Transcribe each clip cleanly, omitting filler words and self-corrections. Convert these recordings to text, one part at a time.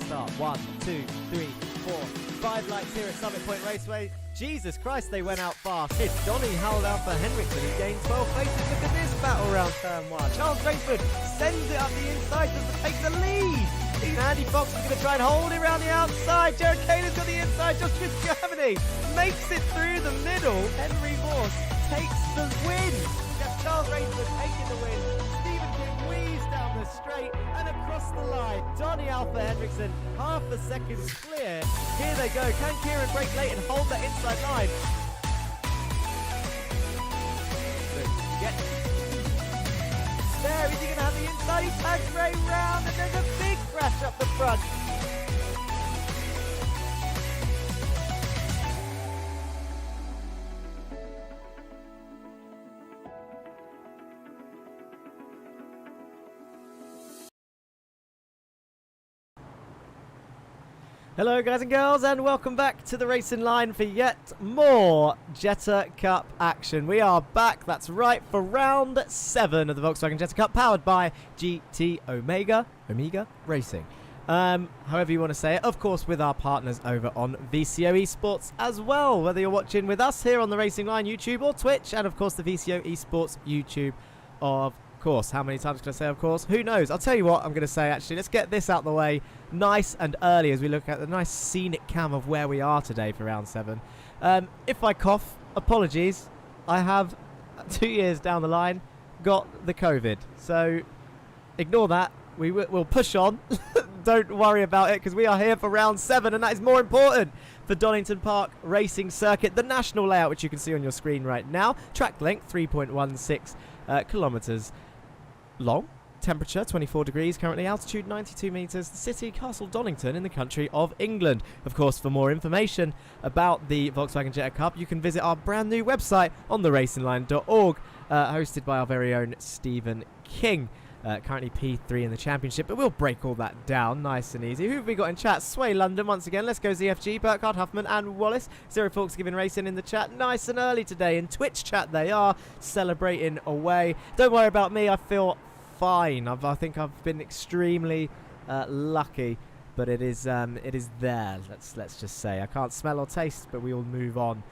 start. 1, 2, 3, 4, 5 lights here at Summit Point Raceway. Jesus Christ, they went out fast. It's Donnie held out for Henriksen, who gained 12 places. Look at this battle around turn 1. Charles Rayford sends it up the inside to take the lead. Andy Fox is going to try and hold it around the outside. Jared Kaler's got the inside just with Germany. Makes it through the middle. Henry Morse takes the win. That's Charles Rayford taking the win. Stephen King weaves down the straight and across the line. Donnie Alpha Henriksen, half a second clear. Here they go. Can Kieran break late and hold that inside line? There, is he going to have the inside? He tags Ray round and there's a big crash up the front. Hello guys and girls, and welcome back to the Racing Line for yet more Jetta Cup action. We are back, that's right, for round 7 of the Volkswagen Jetta Cup, powered by GT Omega Racing. However you want to say it, of course with our partners over on VCO Esports as well, whether you're watching with us here on the Racing Line YouTube or Twitch, and of course the VCO Esports YouTube, of course. How many times can I say of course? Who knows? I'll tell you what I'm going to say actually. Let's get this out the way nice and early as we look at the nice scenic cam of where we are today for round 7. If I cough, apologies. I have 2 years down the line got the COVID. So ignore that. We'll push on. Don't worry about it because we are here for round 7 and that is more important for Donington Park Racing Circuit, the national layout which you can see on your screen right now. Track length 3.16 kilometres long. Temperature 24 degrees currently, altitude 92 metres, the city Castle Donington in the country of England. Of course, for more information about the Volkswagen Jetta Cup, you can visit our brand new website on theracingline.org, hosted by our very own Stephen King. Currently P3 in the championship, but we'll break all that down nice and easy. Who have we got in chat? Sway London once again. Let's go ZFG, Burkhardt, Huffman and Wallace. Zero Forks giving racing in the chat nice and early today. In Twitch chat they are celebrating away. Don't worry about me, I feel fine. I think I've been extremely lucky, but it is there. Let's just say I can't smell or taste, but we will move on.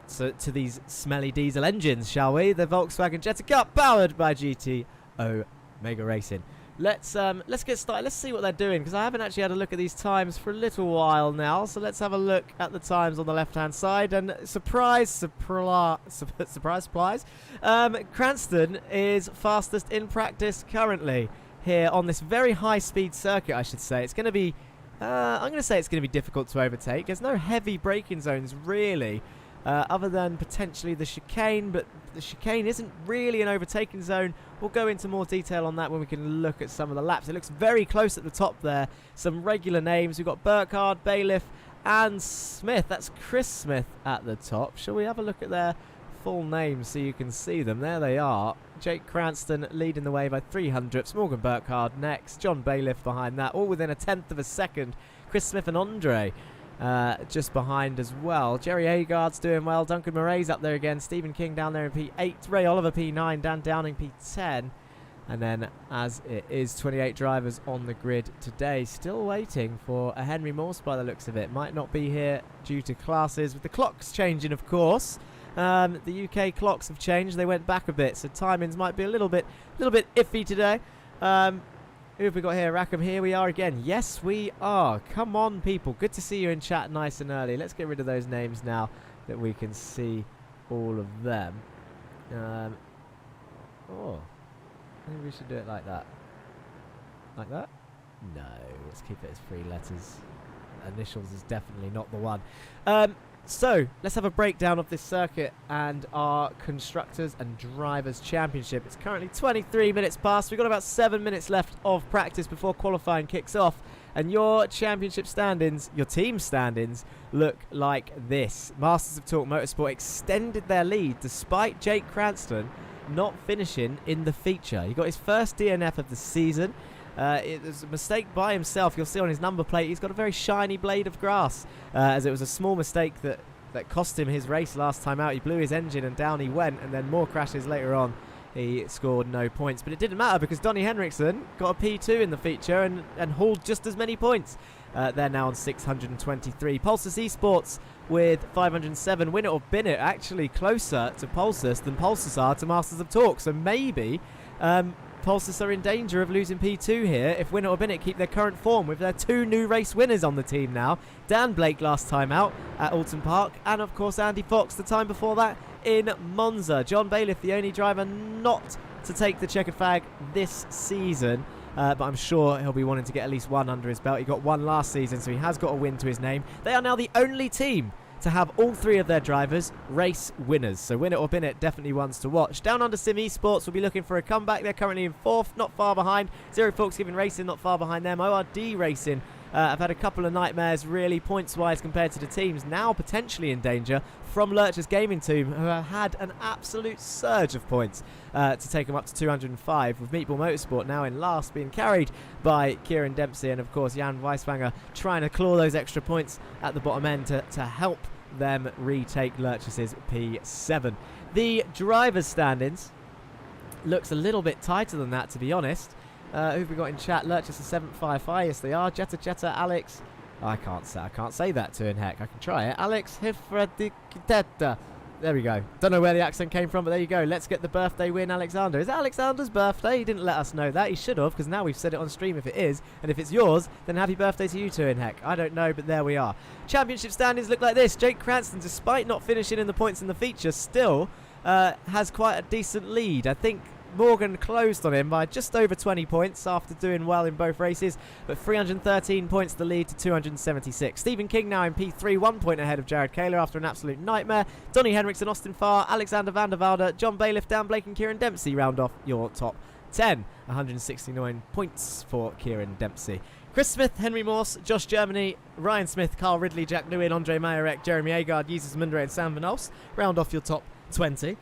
So to these smelly diesel engines, shall we? The Volkswagen Jetta Cup, powered by GT Omega Racing. Let's get started. Let's see what they're doing, because I haven't actually had a look at these times for a little while now. So let's have a look at the times on the left-hand side. And surprise, Cranston is fastest in practice currently here on this very high-speed circuit, I should say. It's going to be, I'm going to say it's going to be difficult to overtake. There's no heavy braking zones really, other than potentially the chicane, but the chicane isn't really an overtaking zone. We'll go into more detail on that when we can look at some of the laps. It looks very close at the top there. Some regular names. We've got Burkhardt, Bailiff and Smith. That's Chris Smith at the top. Shall we have a look at their full names so you can see them? There they are. Jake Cranston leading the way by 300ths. Morgan Burkhardt next. John Bailiff behind that. All within a tenth of a second. Chris Smith and Andre just behind as well. Jerry Agard's doing well. Duncan Murray's up there again. Stephen King down there in P8. Ray Oliver P9. Dan Downing P10. And then, as it is, 28 drivers on the grid today. Still waiting for a Henry Morse by the looks of it. Might not be here due to classes, with the clocks changing, of course. The UK clocks have changed. They went back a bit, so timings might be a little bit iffy today. Who have we got here? Rackham, here we are again. Yes, we are. Come on, people. Good to see you in chat nice and early. Let's get rid of those names now that we can see all of them. Oh, maybe we should do it like that. Like that? No, let's keep it as 3 letters. Initials is definitely not the one. So, let's have a breakdown of this circuit and our Constructors and Drivers Championship. It's currently 23 minutes past. We've got about 7 minutes left of practice before qualifying kicks off. And your championship standings, your team standings, look like this. Masters of Talk Motorsport extended their lead despite Jake Cranston not finishing in the feature. He got his first DNF of the season. It was a mistake by himself. You'll see on his number plate he's got a very shiny blade of grass, as it was a small mistake that cost him his race last time out. He blew his engine and down he went, and then more crashes later on. he scored no points. But it didn't matter because Donnie Henriksen got a P2 in the feature and hauled just as many points. They're now on 623. Pulsus Esports with 507. Win it or bin it, actually closer to Pulsus than Pulsus are to Masters of Talk. So maybe Pulsus are in danger of losing P2 here if Win It or Bin It keep their current form with their 2 new race winners on the team now. Dan Blake last time out at Alton Park, and of course Andy Fox the time before that in Monza. John Bailiff, the only driver not to take the checkered flag this season, but I'm sure he'll be wanting to get at least one under his belt. He got one last season, so he has got a win to his name. They are now the only team to have all 3 of their drivers race winners. So Win It or Bin It, definitely ones to watch. Down Under Sim Esports will be looking for a comeback. They're currently in 4th, not far behind. Zero Forks Giving Racing, not far behind them. ORD Racing have had a couple of nightmares, really, points-wise compared to the teams. Now potentially in danger from Lurch's Gaming Team, who have had an absolute surge of points to take them up to 205, with Meatball Motorsport now in last, being carried by Kieran Dempsey, and of course Jan Weiswanger trying to claw those extra points at the bottom end to help them retake Lurch's P7. The drivers' standings looks a little bit tighter than that, to be honest. Who've we got in chat? Lurch's the 7th firefighter. Yes, they are. Jetta, Alex. I can't say that to in heck. I can try it. Alex Hifradikiteta. There we go. Don't know where the accent came from, but there you go. Let's get the birthday win, Alexander. Is it Alexander's birthday? He didn't let us know that. He should have, because now we've said it on stream if it is. And if it's yours, then happy birthday to you too, in heck. I don't know, but there we are. Championship standings look like this. Jake Cranston, despite not finishing in the points in the feature, still has quite a decent lead. I think Morgan closed on him by just over 20 points after doing well in both races, but 313 points the lead to 276. Stephen King now in P3, 1 point ahead of Jared Kaler after an absolute nightmare. Donnie Henriksen, Austin Farr, Alexander Vanderbalder, John Bailiff, Dan Blake and Kieran Dempsey round off your top 10. 169 points for Kieran Dempsey. Chris Smith, Henry Morse, Josh Germany, Ryan Smith, Carl Ridley, Jack Lewin, Andre Mayerek, Jeremy Agard, Jesus Mundre and Sam Van Os round off your top 20.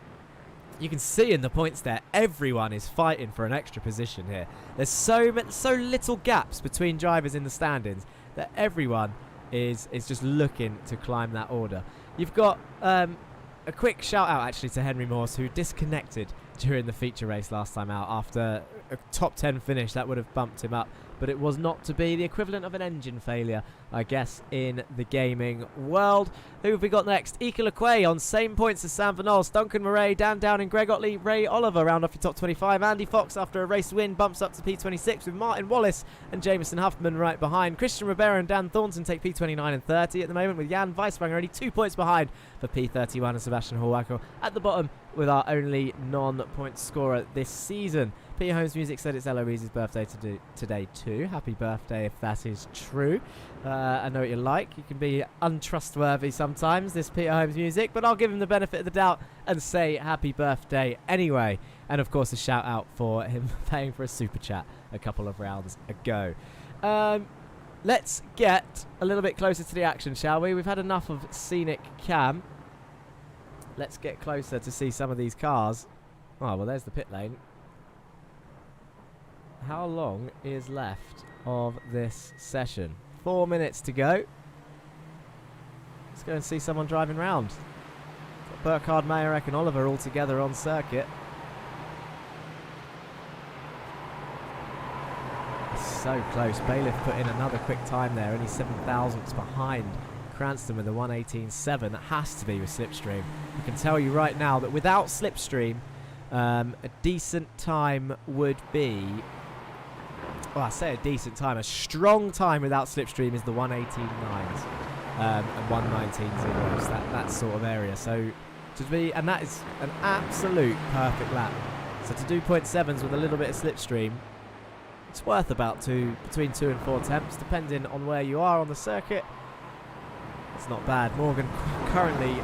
You can see in the points there, everyone is fighting for an extra position here. There's so little gaps between drivers in the standings that everyone is just looking to climb that order. You've got a quick shout out actually to Henry Morse, who disconnected during the feature race last time out after a top 10 finish. That would have bumped him up, but it was not to be. The equivalent of an engine failure, I guess, in the gaming world. Who have we got next? Ike LeQuay on same points as Sam Van Os, Duncan Murray, Dan Downing, Greg Otley, Ray Oliver round off your top 25. Andy Fox, after a race win, bumps up to P26 with Martin Wallace and Jameson Huffman right behind. Christian Rivera and Dan Thornton take P29 and 30 at the moment, with Jan Weiswanger only 2 points behind for P31 and Sebastian Hallwacker at the bottom with our only non-point scorer this season. Peter Holmes Music said it's Eloise's birthday today too. Happy birthday if that is true. I know what you're like. You can be untrustworthy sometimes, this Peter Holmes Music, but I'll give him the benefit of the doubt and say happy birthday anyway. And of course a shout out for him paying for a super chat a couple of rounds ago. Let's get a little bit closer to the action, shall we? We've had enough of scenic cam. Let's get closer to see some of these cars. Oh, well, there's the pit lane. How long is left of this session? 4 minutes to go. Let's go and see someone driving round. Got Burkhard, Mayerek and Oliver all together on circuit. It's so close. Bailiff put in another quick time there, only 7 thousandths behind Cranston with a 1:18.7. That has to be with Slipstream. I can tell you right now that without Slipstream, a decent time would be... Well, I say a decent time. A strong time without Slipstream is the 1:18.9s and 1:19.0s. That sort of area. So to be, and that is an absolute perfect lap. So to do 0.7s with a little bit of Slipstream, it's worth about between 2 and 4 attempts, depending on where you are on the circuit. It's not bad. Morgan currently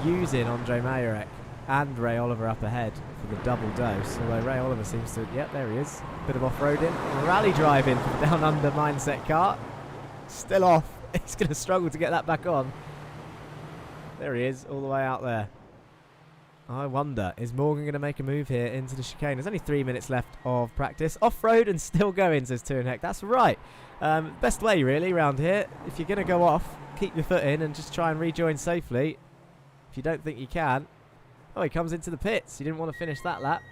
using Andre Mayerek and Ray Oliver up ahead for the double dose, although Ray Oliver seems to... Yep, there he is. Bit of off-roading. Rally driving for the down under mindset car. Still off. He's going to struggle to get that back on. There he is, all the way out there. I wonder, is Morgan going to make a move here into the chicane? There's only 3 minutes left of practice. Off-road and still going, says Turenheck. That's right. Best way, really, around here. If you're going to go off, keep your foot in and just try and rejoin safely. If you don't think you can... Oh, he comes into the pits. He didn't want to finish that lap.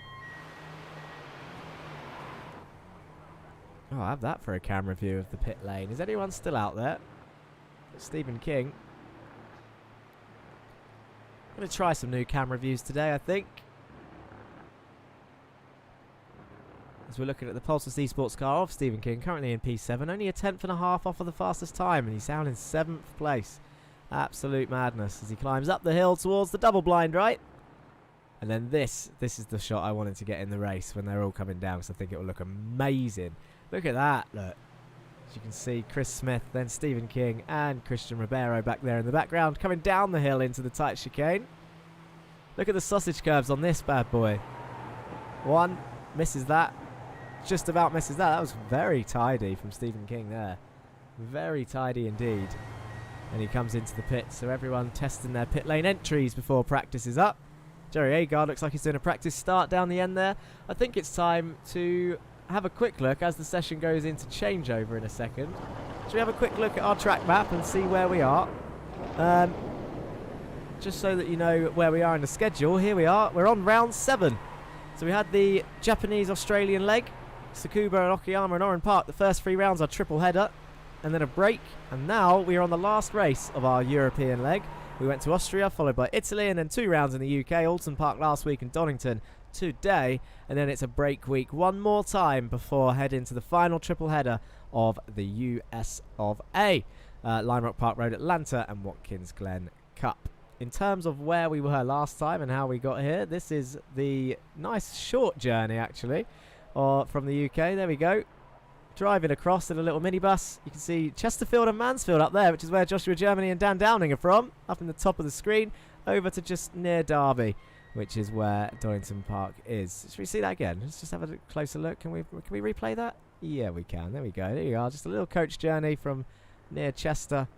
Oh, I have that for a camera view of the pit lane. Is anyone still out there? Stephen King. I'm going to try some new camera views today, I think. As we're looking at the Pulsar Esports car of Stephen King, currently in P7, only a 1/10.5 off of the fastest time, and he's down in 7th place. Absolute madness as he climbs up the hill towards the double blind, right? And then this is the shot I wanted to get in the race when they're all coming down, because I think it will look amazing. Look at that, look. As you can see, Chris Smith, then Stephen King, and Christian Ribeiro back there in the background, coming down the hill into the tight chicane. Look at the sausage curves on this bad boy. One, misses that. Just about misses that. That was very tidy from Stephen King there. Very tidy indeed. And he comes into the pit, so everyone testing their pit lane entries before practice is up. Jerry Agard looks like he's doing a practice start down the end there. I think it's time to have a quick look as the session goes into changeover in a second. Should we have a quick look at our track map and see where we are? Just so that you know where we are in the schedule. Here we are. We're on round 7. So we had the Japanese-Australian leg, Tsukuba and Okayama and Oran Park. The first 3 rounds are triple header and then a break. And now we are on the last race of our European leg. We went to Austria, followed by Italy, and then 2 rounds in the UK. Alton Park last week and Donington today. And then it's a break week one more time before heading to the final triple header of the US of A. Lime Rock Park Road, Atlanta, and Watkins Glen Cup. In terms of where we were last time and how we got here, this is the nice short journey, actually, from the UK. There we go. Driving across in a little minibus. You can see Chesterfield and Mansfield up there, which is where Joshua Germany and Dan Downing are from, up in the top of the screen, over to just near Derby, which is where Donington Park is. Should we see that again? Let's just have a closer look. Can we replay that? Yeah, we can. There we go. There you are. Just a little coach journey from near Chester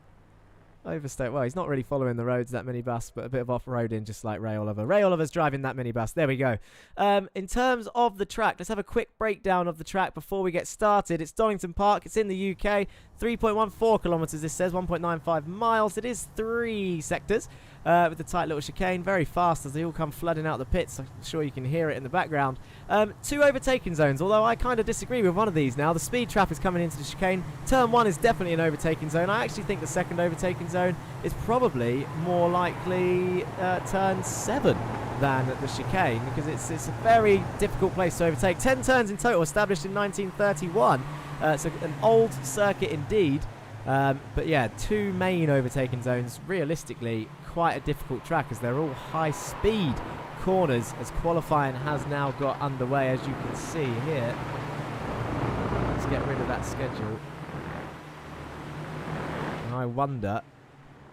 over Stoke. Well, he's not really following the roads, that minibus, but a bit of off-roading, just like Ray Oliver. Ray Oliver's driving that minibus. There we go. In terms of the track, let's have a quick breakdown of the track before we get started. It's Donington Park. It's in the UK. 3.14 kilometres, this says. 1.95 miles. It is 3 sectors with the tight little chicane. Very fast as they all come flooding out the pits. I'm sure you can hear it in the background. 2 overtaking zones, although I kind of disagree with one of these now. The speed trap is coming into the chicane. Turn 1 is definitely an overtaking zone. I actually think the second overtaking zone is probably more likely turn 7 than the chicane, because it's a very difficult place to overtake. 10 turns in total, established in 1931. It's an old circuit indeed. But yeah, 2 main overtaking zones. Realistically, quite a difficult track as they're all high speed corners, as qualifying has now got underway, as you can see here. Let's get rid of that schedule. And I wonder,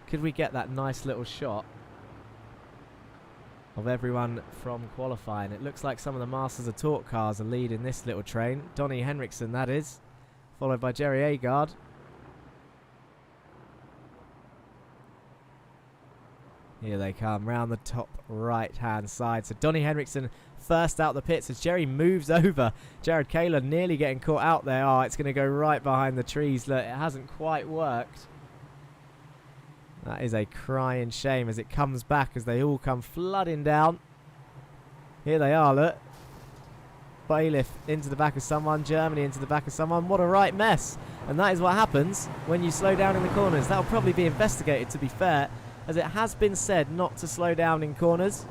could we get that nice little shot of everyone from qualifying? It looks like some of the Masters of Torque cars are leading this little train. Donnie Henriksen, that is, followed by Jerry Agard. Here they come, round the top right-hand side. So Donnie Henriksen first out the pits as Jerry moves over. Jared Kaler nearly getting caught out there. Oh, it's going to go right behind the trees. Look, it hasn't quite worked. That is a crying shame as it comes back as they all come flooding down. Here they are, look. Bailiff into the back of someone, Germany into the back of someone. What a right mess. And that is what happens when you slow down in the corners. That will probably be investigated, to be fair, as it has been said not to slow down in corners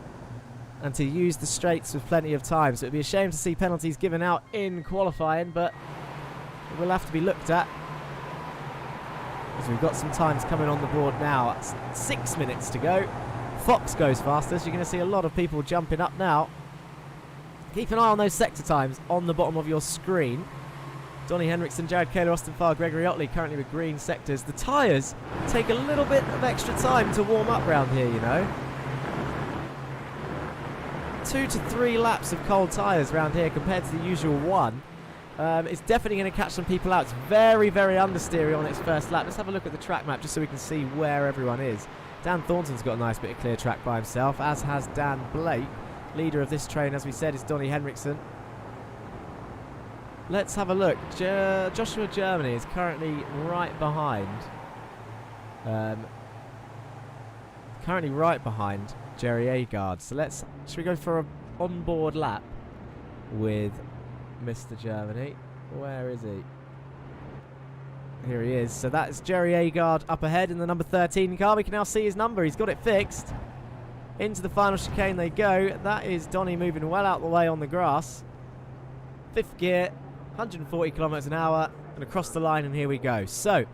and to use the straights with plenty of time. So it would be a shame to see penalties given out in qualifying, but it will have to be looked at. As we've got some times coming on the board now. It's 6 minutes to go. Fox goes fastest. You're going to see a lot of people jumping up now. Keep an eye on those sector times on the bottom of your screen. Donnie Henriksen, Jared Kaler, Austin Farr, Gregory Otley currently with green sectors. The tyres take a little bit of extra time to warm up round here, you know. 2 to 3 laps of cold tyres round here compared to the usual 1. It's definitely going to catch some people out. It's very, very understeery on its first lap. Let's have a look at the track map just so we can see where everyone is. Dan Thornton's got a nice bit of clear track by himself, as has Dan Blake. Leader of this train, as we said, is Donnie Henriksen. Let's have a look. Joshua Germany is currently right behind. Jerry Agard. So should we go for an onboard lap with Mr. Germany? Where is he? Here he is. So that's Jerry Agard up ahead in the number 13 car. We can now see his number. He's got it fixed. Into the final chicane they go. That is Donnie moving well out the way on the grass. 5th gear, 140 kilometers an hour, and across the line, and here we go. So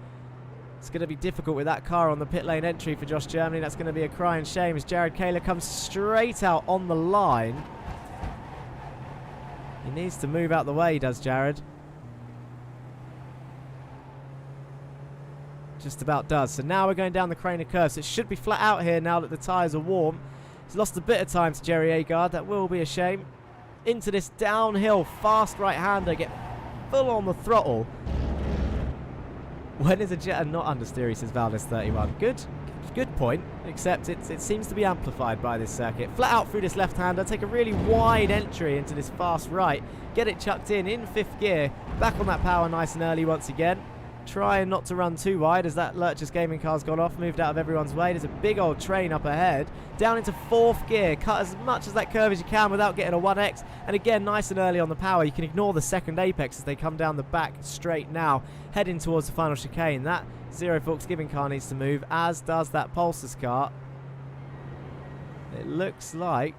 it's going to be difficult with that car on the pit lane entry for Josh Germany. That's going to be a crying shame as Jared Kaler comes straight out on the line. He needs to move out the way, does Jared. Just about does. So now we're going down the Craner curve. So it should be flat out here now that the tyres are warm. He's lost a bit of time to Jerry Agard. That will be a shame. Into this downhill fast right-hander. Get full on the throttle. When is a Jetta not understeer, he says Valdez 31. Good point, except it seems to be amplified by this circuit. Flat out through this left-hander. Take a really wide entry into this fast right. Get it chucked in 5th gear. Back on that power nice and early once again. Trying not to run too wide as that Lurchus Gaming car's gone off, moved out of everyone's way. There's a big old train up ahead. Down into 4th gear, cut as much as that curve as you can without getting a 1X. And again, nice and early on the power. You can ignore the second apex as they come down the back straight now, heading towards the final chicane. That Zero Forks Giving car needs to move, as does that Pulsar's car. It looks like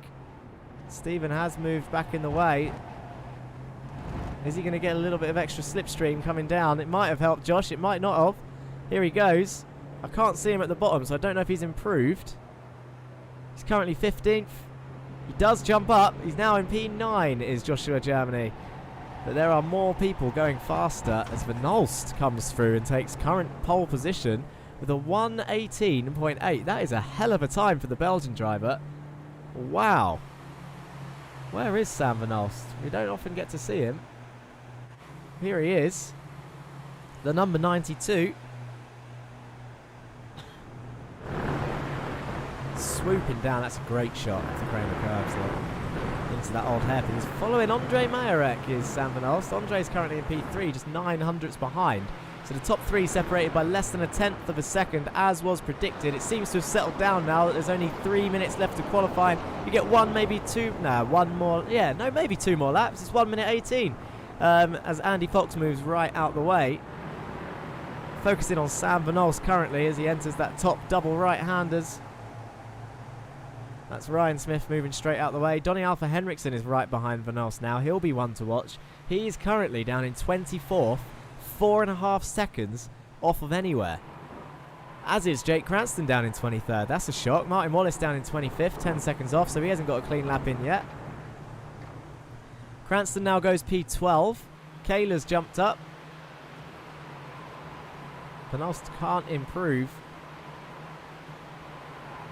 Stephen has moved back in the way. Is he going to get a little bit of extra slipstream coming down? It might have helped Josh. It might not have. Here he goes. I can't see him at the bottom, so I don't know if he's improved. He's currently 15th. He does jump up. He's now in P9, is Joshua Germany. But there are more people going faster as Van Olst comes through and takes current pole position with a 1:18.8. That is a hell of a time for the Belgian driver. Wow. Where is Sam Van Olst? We don't often get to see him. Here he is, the number 92. Swooping down, that's a great shot to Craner curves there. Into that old hairpin. He's following Andre Majorek, is Sam Van Olst. Andre's currently in P3, just 900ths behind. So the top 3 separated by less than 1/10 of a second, as was predicted. It seems to have settled down now that there's only 3 minutes left to qualify. You get one, maybe two, one more, maybe 2 more laps. It's 1:18. As Andy Fox moves right out the way. Focusing on Sam Van Olst currently as he enters that top double right-handers. That's Ryan Smith moving straight out the way. Donnie Henriksen is right behind Van Olst now. He'll be one to watch. He's currently down in 24th, 4.5 seconds off of anywhere. As is Jake Cranston down in 23rd. That's a shock. Martin Wallace down in 25th, 10 seconds off, so he hasn't got a clean lap in yet. Cranston now goes P12. Kaler's jumped up. Van Olst can't improve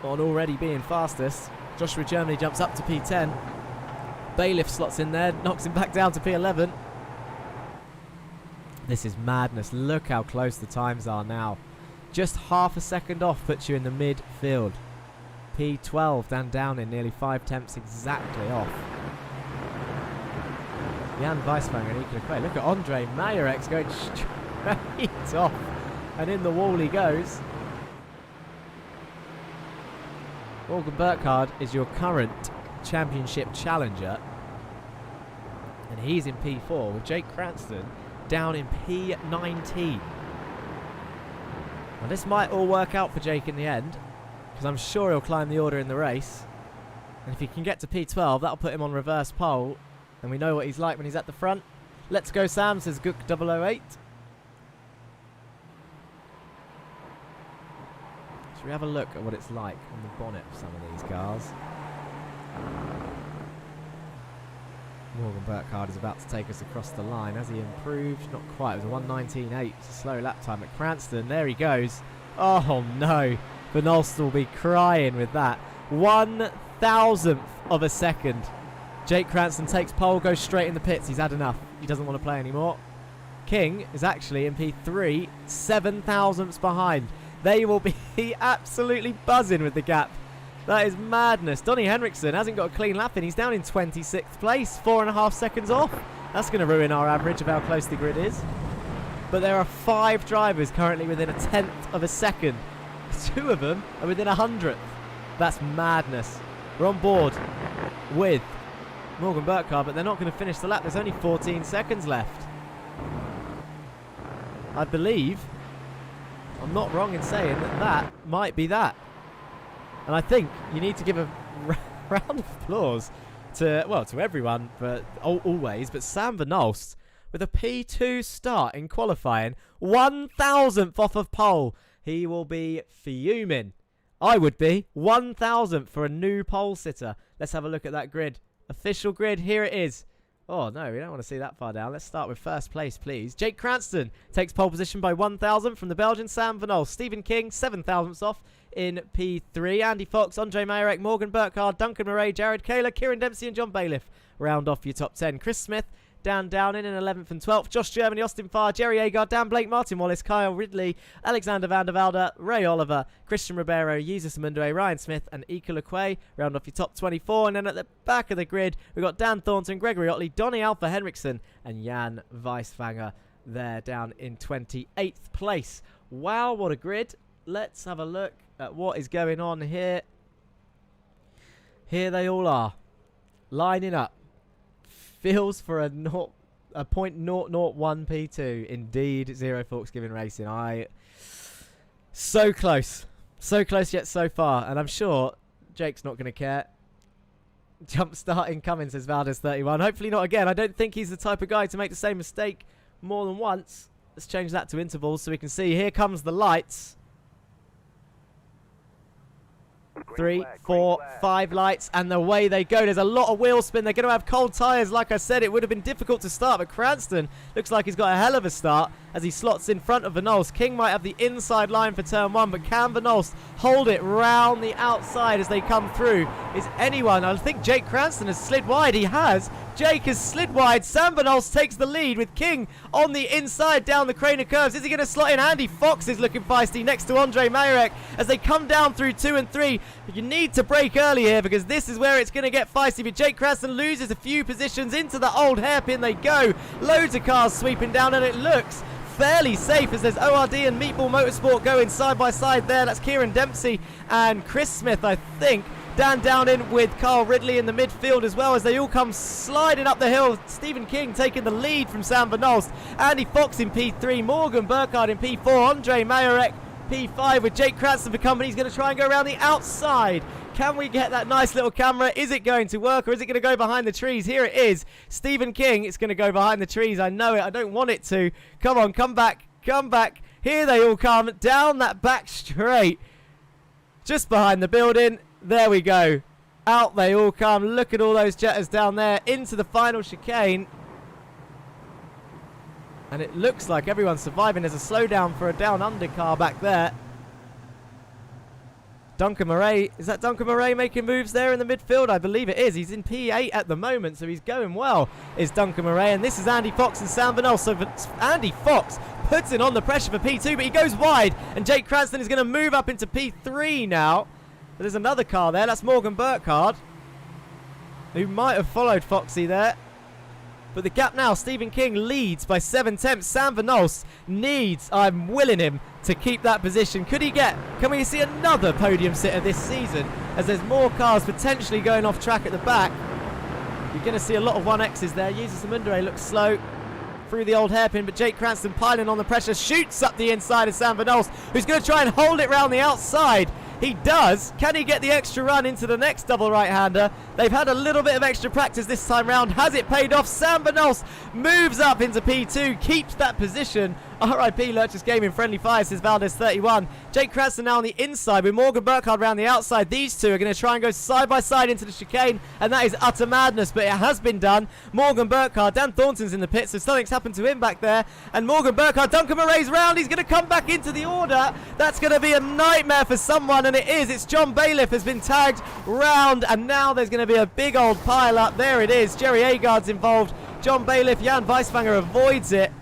on already being fastest. Joshua Germany jumps up to P10. Bailiff slots in there, knocks him back down to P11. This is madness. Look how close the times are now. Just half a second off puts you in the midfield. P12 down in nearly 5 tenths exactly off. Jan Weiswanger and Nicola Quay. Look at Andre Majorek going straight off. And in the wall he goes. Morgan Burkhardt is your current championship challenger. And he's in P4 with Jake Cranston down in P19. Now this might all work out for Jake in the end, because I'm sure he'll climb the order in the race. And if he can get to P12, that'll put him on reverse pole. And we know what he's like when he's at the front. Let's go Sam, says Gook 008. Should we have a look at what it's like on the bonnet of some of these cars? Morgan Burkhardt is about to take us across the line. Has he improved? Not quite. It was a 1:19.8. It's a slow lap time at Cranston. There he goes. Oh no. Van Olst will be crying with that. 1,000th of a second. Jake Cranston takes pole, goes straight in the pits. He's had enough. He doesn't want to play anymore. King is actually in P3, 7,000ths behind. They will be absolutely buzzing with the gap. That is madness. Donnie Henriksen hasn't got a clean lap in. He's down in 26th place, 4.5 seconds off. That's going to ruin our average of how close the grid is. But there are 5 drivers currently within 1/10 of a second. 2 of them are within 100th. That's madness. We're on board with Morgan Burkhardt, but they're not going to finish the lap. There's only 14 seconds left. I believe, I'm not wrong in saying that that might be that. And I think you need to give a round of applause to, well, to everyone, but always, but Sam Van Olst with a P2 start in qualifying, 1,000th off of pole. He will be fuming. I would be. 1,000th for a new pole sitter. Let's have a look at that grid. Official grid, here it is. Oh, no, we don't want to see that far down. Let's start with first place, please. Jake Cranston takes pole position by 1,000 from the Belgian Sam Van Olst. Stephen King, 7,000ths off in P3. Andy Fox, Andre Mayerek, Morgan Burkhardt, Duncan Murray, Jared Kaler, Kieran Dempsey and John Bailiff round off your top 10. Chris Smith, Dan Downing in 11th and 12th. Josh Germany, Austin Farr, Jerry Agard, Dan Blake, Martin Wallace, Kyle Ridley, Alexander Vanderbalder, Ray Oliver, Christian Ribeiro, Jesus Mundue, Ryan Smith and Ika Lequay round off your top 24. And then at the back of the grid, we've got Dan Thornton, Gregory Otley, Donnie Alpha Henriksen and Jan Weisfanger there down in 28th place. Wow, what a grid. Let's have a look at what is going on here. Here they all are, lining up. Feels for a .001 P2. Indeed, Zero Forks Giving Racing. So close. So close yet so far. And I'm sure Jake's not going to care. Jump start incoming, says Valdez31. Hopefully not again. I don't think he's the type of guy to make the same mistake more than once. Let's change that to intervals so we can see. Here comes the lights. 3, 4, 5 lights, and away they go. There's a lot of wheel spin. They're going to have cold tyres. Like I said, it would have been difficult to start, but Cranston looks like he's got a hell of a start as he slots in front of Van Olst. King might have the inside line for turn 1, but can Van Olst hold it round the outside as they come through? Is anyone? I think Jake Cranston has slid wide. He has. Jake has slid wide. Sam Van Olst takes the lead with King on the inside down the crane of curves. Is he going to slot in? Andy Fox is looking feisty next to Andre Mayerek as they come down through 2 and 3. You need to brake early here because this is where it's going to get feisty. But Jake Cranston loses a few positions. Into the old hairpin they go. Loads of cars sweeping down and it looks fairly safe as there's ORD and Meatball Motorsport going side by side there. That's Kieran Dempsey and Chris Smith, I think. Dan Downing with Carl Ridley in the midfield as well as they all come sliding up the hill. Stephen King taking the lead from Sam Van Olst. Andy Fox in P3. Morgan Burkhardt in P4. Andre Mayerek P5 with Jake Cranston for company. He's going to try and go around the outside. Can we get that nice little camera? Is it going to work or is it going to go behind the trees? Here it is. Stephen King. It's going to go behind the trees. I know it. I don't want it to. Come on, come back. Come back. Here they all come down that back straight. Just behind the building. There we go. Out they all come. Look at all those Jettas down there into the final chicane. And it looks like everyone's surviving. There's a slowdown for a down under car back there. Duncan Murray. Is that Duncan Murray making moves there in the midfield? I believe it is. He's in P8 at the moment, so he's going well, is Duncan Murray. And this is Andy Fox and Sam Van Olst. So Andy Fox puts in on the pressure for P2, but he goes wide. And Jake Cranston is going to move up into P3 now. But there's another car there. That's Morgan Burkhardt, who might have followed Foxy there. But the gap now, Stephen King leads by 7/10. Sam Van Olst needs, I'm willing him to keep that position. Could he get, can we see another podium sitter this season as there's more cars potentially going off track at the back? You're going to see a lot of 1Xs there. Jesus Mundure looks slow through the old hairpin, but Jake Cranston piling on the pressure, shoots up the inside of Sam Van Olst, who's going to try and hold it round the outside. He does. Can he get the extra run into the next double right-hander? They've had a little bit of extra practice this time round. Has it paid off? Sam Van Olst moves up into P2, keeps that position. RIP Lurch's Gaming, friendly fire, says Valdez31. Jake Cranston now on the inside with Morgan Burkhardt around the outside. These two are going to try and go side by side into the chicane, and that is utter madness, but it has been done. Morgan Burkhardt, Dan Thornton's in the pit, so something's happened to him back there. And Morgan Burkhardt, Duncan Murray's round. He's going to come back into the order. That's going to be a nightmare for someone, and it is. It's John Bailiff has been tagged round, and now there's going to be a big old pile up. There it is. Jerry Agard's involved. John Bailiff, Jan Weisfanger avoids it.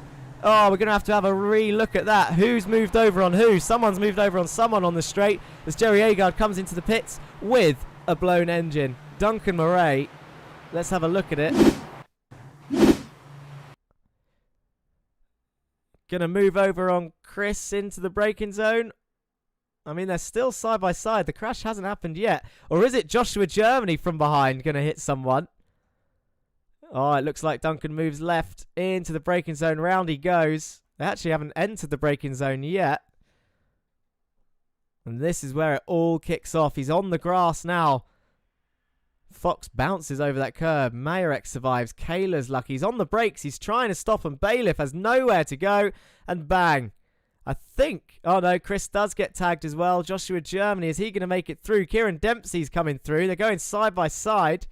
Oh, we're going to have a re-look at that. Who's moved over on who? Someone's moved over on someone on the straight as Jerry Agard comes into the pits with a blown engine. Duncan Murray, let's have a look at it. Going to move over on Chris into the braking zone. I mean, they're still side by side. The crash hasn't happened yet. Or is it Joshua Germany from behind going to hit someone? Oh, it looks like Duncan moves left into the braking zone. Round he goes. They actually haven't entered the braking zone yet. And this is where it all kicks off. He's on the grass now. Fox bounces over that curb. Majorek survives. Kayla's lucky. He's on the brakes. He's trying to stop, and Bailiff has nowhere to go. And bang. I think... Oh, no. Chris does get tagged as well. Joshua Germany. Is he going to make it through? Kieran Dempsey's coming through. They're going side by side.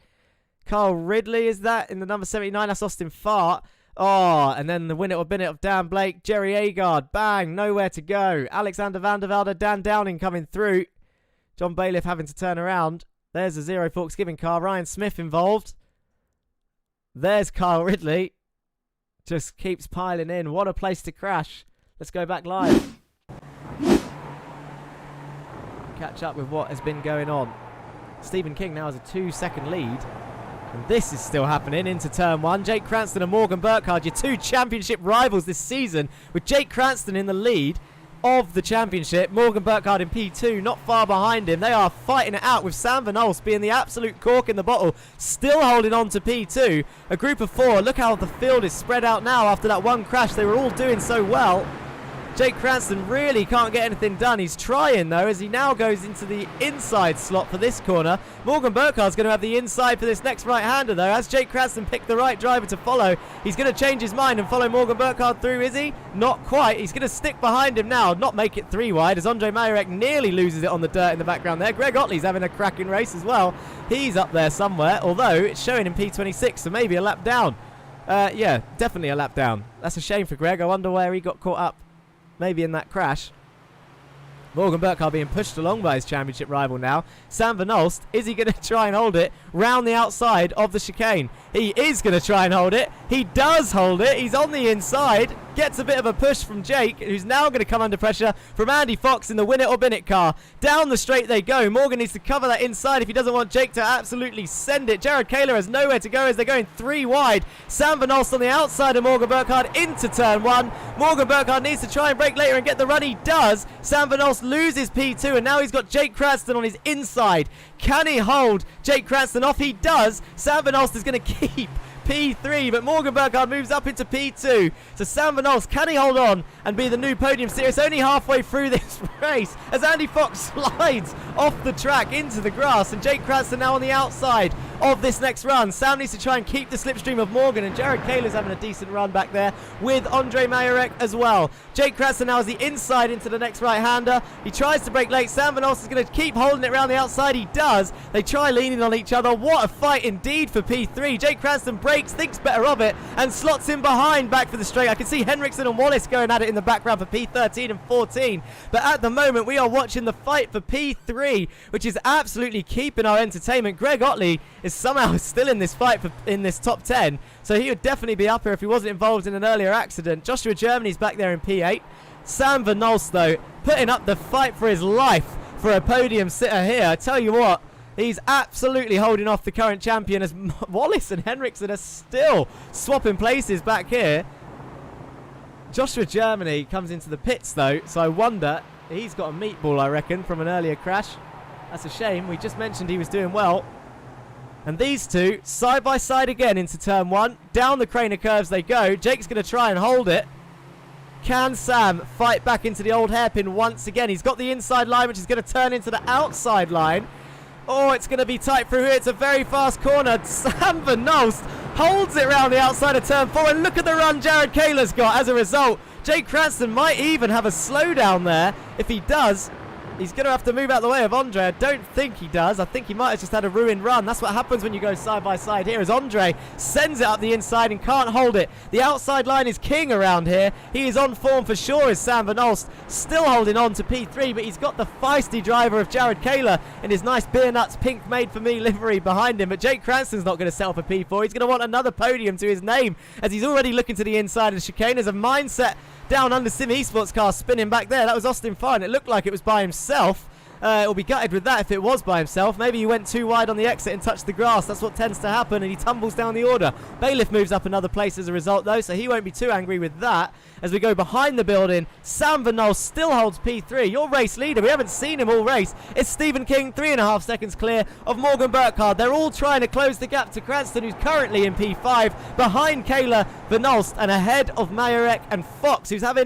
Carl Ridley is that in the number 79. That's Austin Fart. Oh, and then the winner or bin it of Dan Blake. Jerry Agard. Bang. Nowhere to go. Alexander Vanderbalder. Dan Downing coming through. John Bailiff having to turn around. There's a Zero Forks giving car. Ryan Smith involved. There's Kyle Ridley. Just keeps piling in. What a place to crash. Let's go back live. Catch up with what has been going on. Stephen King now has a 2-second lead. And this is still happening into turn 1. Jake Cranston and Morgan Burkhardt, your 2 championship rivals this season, with Jake Cranston in the lead of the championship. Morgan Burkhardt in P2, not far behind him. They are fighting it out with Sam Van Olst being the absolute cork in the bottle, still holding on to P2. A group of 4. Look how the field is spread out now after that one crash. They were all doing so well. Jake Cranston really can't get anything done. He's trying, though, as he now goes into the inside slot for this corner. Morgan Burkhardt's going to have the inside for this next right-hander, though. As Jake Cranston picked the right driver to follow, he's going to change his mind and follow Morgan Burkhardt through, is he? Not quite. He's going to stick behind him now, not make it 3 wide, as Andre Majorek nearly loses it on the dirt in the background there. Greg Otley's having a cracking race as well. He's up there somewhere, although it's showing in P26, so maybe a lap down. Yeah, definitely a lap down. That's a shame for Greg. I wonder where he got caught up. Maybe in that crash. Morgan Burkhardt being pushed along by his championship rival now. Sam Van Olst, is he going to try and hold it round the outside of the chicane? He is going to try and hold it. He does hold it. He's on the inside. Gets a bit of a push from Jake, who's now going to come under pressure from Andy Fox in the win it or bin it car. Down the straight they go. Morgan needs to cover that inside if he doesn't want Jake to absolutely send it. Jared Kaler has nowhere to go as they're going 3 wide. Sam Van Olst on the outside of Morgan Burkhardt into turn 1. Morgan Burkhardt needs to try and brake later and get the run. He does. Sam Van Olst loses P2, and now he's got Jake Cranston on his inside. Can he hold Jake Cranston off? He does. Sam Van Olst is going to keep P3, but Morgan Burkhardt moves up into P2. So Sam Van Olst, can he hold on and be the new podium series? It's only halfway through this race as Andy Fox slides off the track into the grass, and Jake Cranston now on the outside of this next run. Sam needs to try and keep the slipstream of Morgan, and Jared Kaler's having a decent run back there with Andre Majorek as well. Jake Cranston now has the inside into the next right-hander. He tries to brake late. Sam Van Olst is going to keep holding it around the outside. He does. They try leaning on each other. What a fight indeed for P3. Jake Cranston brakes, thinks better of it, and slots in behind back for the straight. I can see Henriksen and Wallace going at it in the background for P13 and 14. But at the moment, we are watching the fight for P3, which is absolutely keeping our entertainment. Greg Otley is somehow still in this fight in this top 10, so he would definitely be up here if he wasn't involved in an earlier accident. Joshua Germany's back there in P8. Sam Van Olst, though, putting up the fight for his life for a podium sitter here. I tell you what, he's absolutely holding off the current champion, as Wallace and Henriksen are still swapping places back here. Joshua Germany comes into the pits, though, so I wonder, he's got a meatball, I reckon, from an earlier crash. That's a shame. We just mentioned he was doing well. And these two, side by side again into turn 1. Down the crane of curves they go. Jake's going to try and hold it. Can Sam fight back into the old hairpin once again? He's got the inside line, which is going to turn into the outside line. Oh, it's going to be tight through here. It's a very fast corner. Sam Van Olst holds it around the outside of turn 4. And look at the run Jared Kaler's got as a result. Jake Cranston might even have a slowdown there. If he does, he's going to have to move out the way of Andre. I don't think he does. I think he might have just had a ruined run. That's what happens when you go side by side here, as Andre sends it up the inside and can't hold it. The outside line is king around here. He is on form for sure, is Sam Van Olst. Still holding on to P3, but he's got the feisty driver of Jared Kaler in his nice Beer Nuts pink made for me livery behind him. But Jake Cranston's not going to settle for P4. He's going to want another podium to his name, as he's already looking to the inside of the chicane. There's a mindset down under Sim Esports car spinning back there. That was Austin Fine. It looked like it was by himself. He'll be gutted with that if it was by himself. Maybe he went too wide on the exit and touched the grass. That's what tends to happen, and he tumbles down the order. Bailiff moves up another place as a result, though, so he won't be too angry with that. As we go behind the building, Sam Van Nolst still holds P3. Your race leader, we haven't seen him all race. It's Stephen King, 3.5 seconds clear of Morgan Burkhardt. They're all trying to close the gap to Cranston, who's currently in P5, behind Kayla Van Nolst and ahead of Majorek and Fox, he's had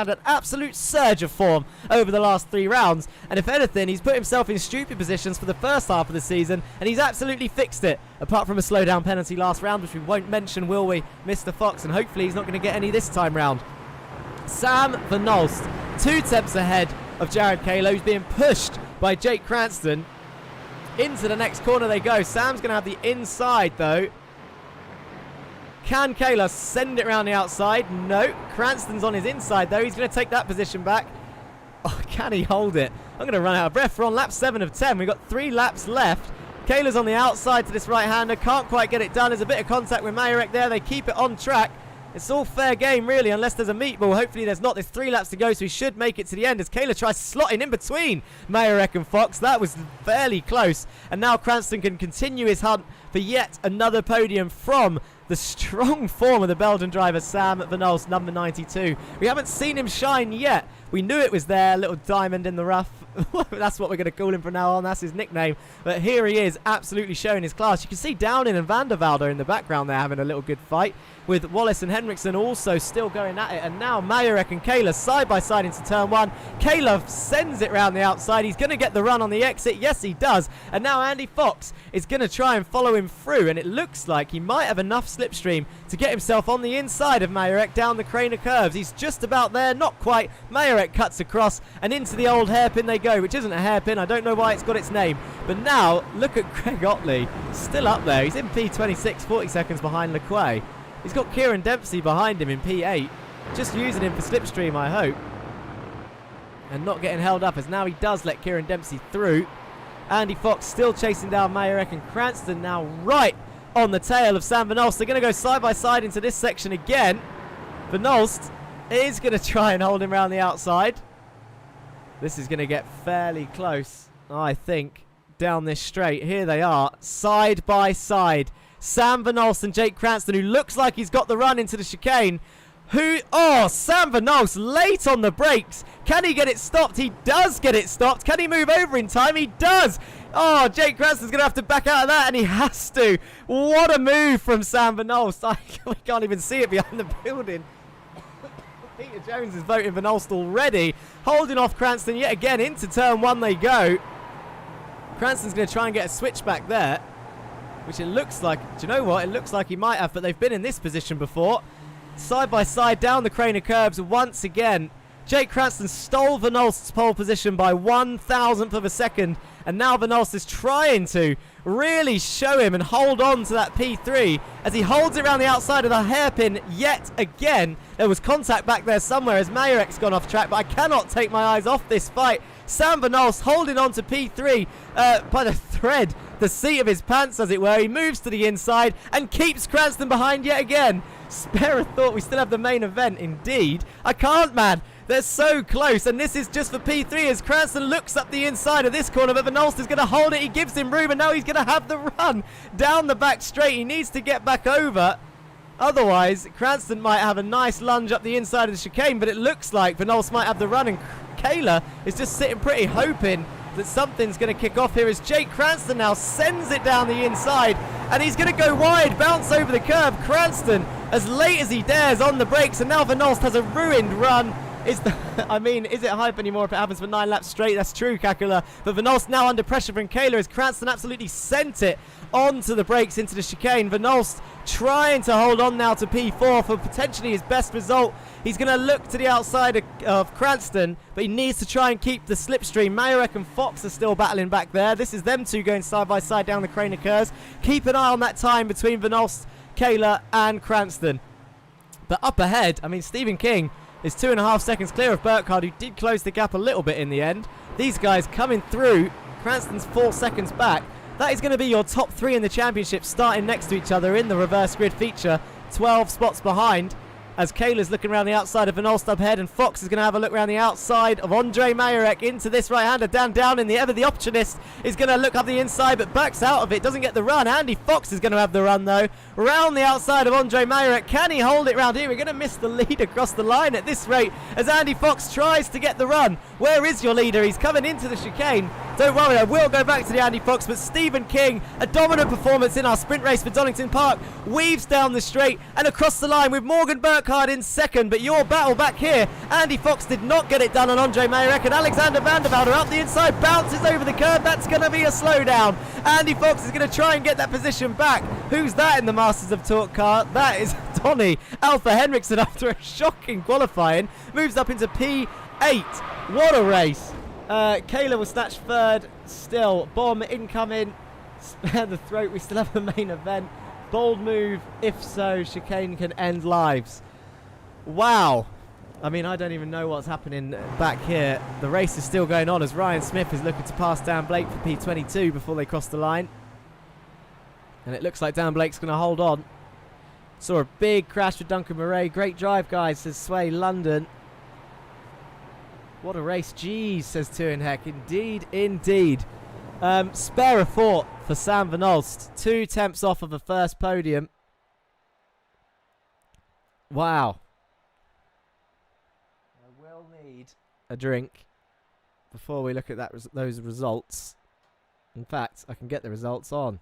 an absolute surge of form over the last 3 rounds. And if anything, he's put himself in stupid positions for the first half of the season, and he's absolutely fixed it. Apart from a slowdown penalty last round, which we won't mention, will we, Mr. Fox? And hopefully he's not going to get any this time round. Sam Van Nolst, 2 tenths ahead of Jared Kayla, who's being pushed by Jake Cranston. Into the next corner they go. Sam's going to have the inside, though. Can Kayla send it around the outside? No. Cranston's on his inside, though. He's going to take that position back. Oh, can he hold it? I'm going to run out of breath. We're on lap 7 of 10. We've got 3 laps left. Kayla's on the outside to this right-hander. Can't quite get it done. There's a bit of contact with Majorek there. They keep it on track. It's all fair game, really, unless there's a meatball. Hopefully there's not. There's 3 laps to go, so he should make it to the end as Kayla tries slotting in between Majorek and Fox. That was fairly close. And now Cranston can continue his hunt for yet another podium from the strong form of the Belgian driver, Sam Van Nolst, number 92. We haven't seen him shine yet. We knew it was there, little diamond in the rough. That's what we're going to call him from now on. That's his nickname. But here he is, absolutely showing his class. You can see Donington and Vanderbalder in the background there having a little good fight, with Wallace and Henriksen also still going at it. And now Majorek and Kayla side by side into turn 1. Kayla sends it round the outside. He's going to get the run on the exit. Yes, he does. And now Andy Fox is going to try and follow him through. And it looks like he might have enough slipstream to get himself on the inside of Majorek down the crane of curves. He's just about there, not quite. Majorek cuts across and into the old hairpin they go, which isn't a hairpin. I don't know why it's got its name. But now, look at Greg Otley, still up there. He's in P26, 40 seconds behind Lequay. He's got Kieran Dempsey behind him in P8. Just using him for slipstream, I hope. And not getting held up, as now he does let Kieran Dempsey through. Andy Fox still chasing down Majorek, and Cranston now right on the tail of Sam Van Nolst. They're going to go side by side into this section again. Van Nolst is going to try and hold him around the outside. This is going to get fairly close, I think, down this straight. Here they are, side by side. Sam Van Nolst and Jake Cranston, who looks like he's got the run into the chicane. Sam Van Nolst late on the brakes. Can he get it stopped? He does get it stopped. Can he move over in time? He does. Oh, Jake Cranston's going to have to back out of that, and he has to. What a move from Sam Van Nolst. We can't even see it behind the building. Peter Jones is voting Van Nolst already. Holding off Cranston yet again. Into turn 1 they go. Cranston's going to try and get a switchback there, which it looks like, do you know what? It looks like he might have, but they've been in this position before. Side by side down the crane of curbs once again. Jake Cranston stole Van Nolst's pole position by 1,000th of a second, and now Van Nolst is trying to really show him and hold on to that P3 as he holds it around the outside of the hairpin yet again. There was contact back there somewhere as Majorek's gone off track, but I cannot take my eyes off this fight. Sam Van Nolst holding on to P3 by the thread, the seat of his pants as it were. He moves to the inside and keeps Cranston behind yet again. Spare a thought, we still have the main event indeed. I can't, man. They're so close, and this is just for P3 as Cranston looks up the inside of this corner, but Van Nolst is going to hold it. He gives him room, and now he's going to have the run down the back straight. He needs to get back over. Otherwise, Cranston might have a nice lunge up the inside of the chicane, but it looks like Van Nolst might have the run, and Kayla is just sitting pretty, hoping that something's going to kick off here as Jake Cranston now sends it down the inside, and he's going to go wide, bounce over the curb. Cranston, as late as he dares on the brakes, and now Van Nolst has a ruined run. Is it hype anymore if it happens for 9 laps straight? That's true, Kakula. But Van Nolst now under pressure from Kayla as Cranston absolutely sent it onto the brakes into the chicane. Van Nolst trying to hold on now to P4 for potentially his best result. He's going to look to the outside of Cranston, but he needs to try and keep the slipstream. Majorek and Fox are still battling back there. This is them two going side by side down the crane of curves. Keep an eye on that time between Van Nolst, Kayla and Cranston. But up ahead, I mean, Stephen King is 2.5 seconds clear of Burkhardt, who did close the gap a little bit in the end. These guys coming through. Cranston's 4 seconds back. That is going to be your top 3 in the championship, starting next to each other in the reverse grid feature. 12 spots behind. as Kayla's looking around the outside of Van Olst up ahead, and Fox is going to have a look around the outside of Andre Majorek into this right-hander. Down in the ever. The opportunist is going to look up the inside, but backs out of it. Doesn't get the run. Andy Fox is going to have the run, though. Round the outside of Andre Majorek. Can he hold it round here? We're going to miss the lead across the line at this rate as Andy Fox tries to get the run. Where is your leader? He's coming into the chicane. Don't worry, I will go back to the Andy Fox, but Stephen King, a dominant performance in our sprint race for Donington Park, weaves down the straight and across the line with Morgan Burkhardt in second. But your battle back here, Andy Fox did not get it done on Andre Majorek, and Alexander Vanderbalder up the inside, bounces over the curb. That's going to be a slowdown. Andy Fox is going to try and get that position back. Who's that in the Masters of Talk car? That is Donnie Henriksen after a shocking qualifying. Moves up into P8. What a race. Kayla will snatch third still. Bomb incoming. Spare the throat. We still have the main event. Bold move. If so, chicane can end lives. Wow. I mean, I don't even know what's happening back here. The race is still going on as Ryan Smith is looking to pass Dan Blake for P22 before they cross the line. And it looks like Dan Blake's going to hold on. Saw a big crash with Duncan Murray. Great drive, guys, says Sway London. What a race. Jeez, says Tuinheck. Indeed, indeed. Spare a thought for Sam Van Olst. 2 temps off of the first podium. Wow. I will need a drink before we look at those results. In fact, I can get the results on.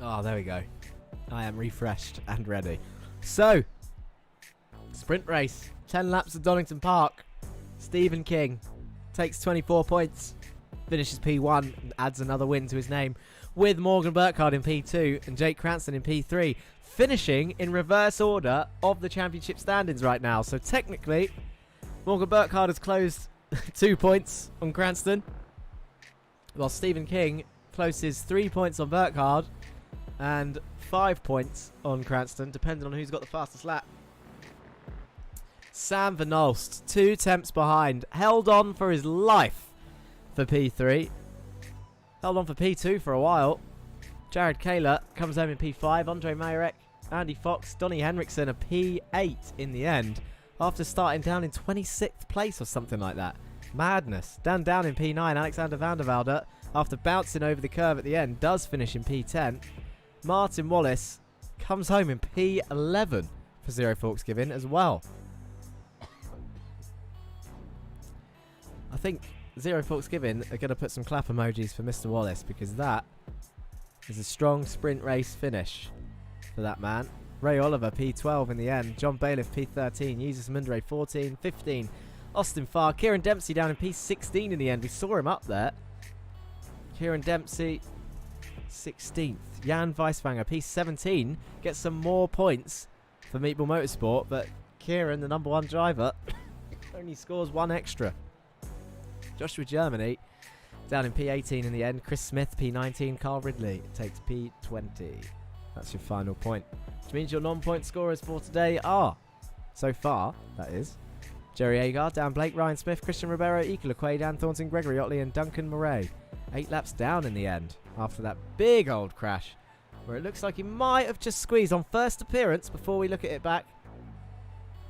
Oh, there we go. I am refreshed and ready. So, sprint race. 10 laps of Donington Park. Stephen King takes 24 points. Finishes P1 and adds another win to his name. With Morgan Burkhardt in P2 and Jake Cranston in P3. Finishing in reverse order of the championship standings right now. So technically, Morgan Burkhardt has closed 2 points on Cranston. While Stephen King closes 3 points on Burkhardt. And 5 points on Cranston, depending on who's got the fastest lap. Sam Van Olst, 2 temps behind. Held on for his life for P3. Held on for P2 for a while. Jared Kayla comes home in P5. Andre Majorek, Andy Fox, Donnie Henriksen a P8 in the end. After starting down in 26th place or something like that. Madness. Down in P9. Alexander Vanderbalder, after bouncing over the curve at the end, does finish in P10. Martin Wallace comes home in P11 for Zero Forks Giving as well. I think Zero Forks Giving are going to put some clap emojis for Mr. Wallace, because that is a strong sprint race finish for that man. Ray Oliver P12 in the end. John Bailiff P13. Jesus Mundre 14. 15. Austin Farr. Kieran Dempsey down in P16 in the end. We saw him up there. Kieran Dempsey 16th. Jan Weiswanger, P17, gets some more points for Meatball Motorsport, but Kieran, the number 1 driver, only scores 1 extra. Joshua Germany down in P18 in the end. Chris Smith, P19. Carl Ridley takes P20. That's your final point. Which means your non-point scorers for today are, so far, that is, Jerry Agar, Dan Blake, Ryan Smith, Christian Ribeiro, Ika LaQuaid, Dan Thornton, Gregory Otley, and Duncan Murray. 8 laps down in the end after that big old crash where it looks like he might have just squeezed on first appearance. Before we look at it back,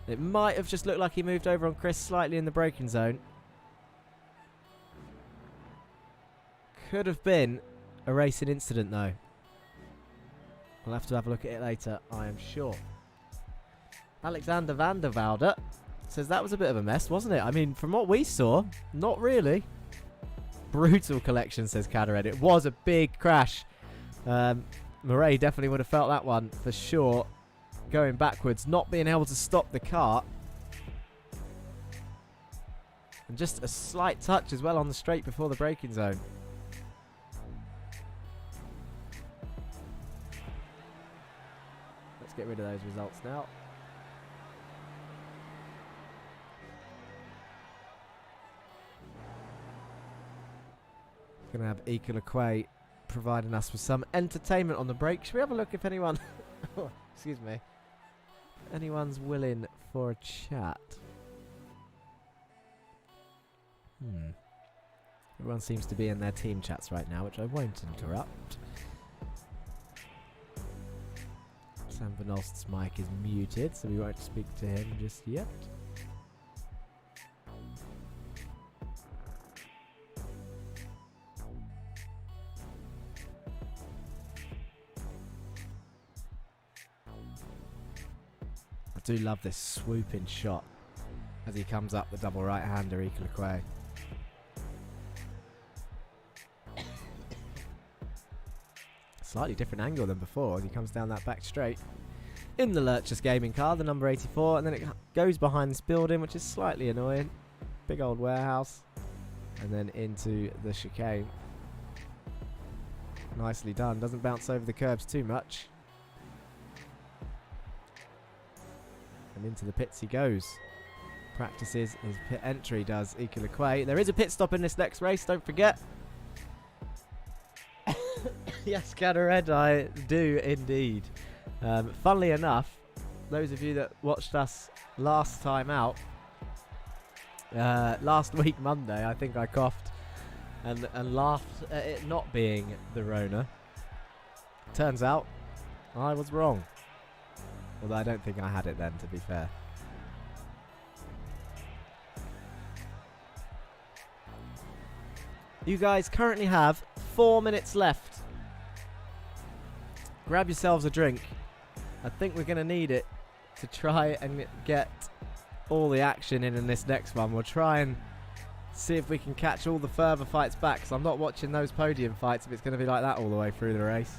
it might have just looked like he moved over on Chris slightly in the braking zone. Could have been a racing incident though. We'll have to have a look at it later, I am sure. Alexander Vanderbalder says that was a bit of a mess, wasn't it? I mean, from what we saw, not really. Brutal collection, says Cadared. It was a big crash. Murray definitely would have felt that one for sure. Going backwards, not being able to stop the car. And just a slight touch as well on the straight before the braking zone. Let's get rid of those results now. Going to have Equal providing us with some entertainment on the break. Should we have a look if anyone... oh, excuse me. Anyone's willing for a chat? Everyone seems to be in their team chats right now, which I won't interrupt. Sam Van Olst's mic is muted, so we won't speak to him just yet. I do love this swooping shot as he comes up the double right-hander, Equal. Slightly different angle than before as he comes down that back straight. In the Lurchus gaming car, the number 84, and then it goes behind this building, which is slightly annoying. Big old warehouse. And then into the chicane. Nicely done. Doesn't bounce over the curbs too much. And into the pits he goes. Practices his pit entry, does Equal. There is a pit stop in this next race, don't forget. Yes, Red, I do indeed. Funnily enough, those of you that watched us last time out, last week Monday, I think I coughed and laughed at it not being the Rona. Turns out, I was wrong. Although I don't think I had it then, to be fair. You guys currently have 4 minutes left. Grab yourselves a drink. I think we're going to need it to try and get all the action in this next one. We'll try and see if we can catch all the further fights back, because I'm not watching those podium fights if it's going to be like that all the way through the race.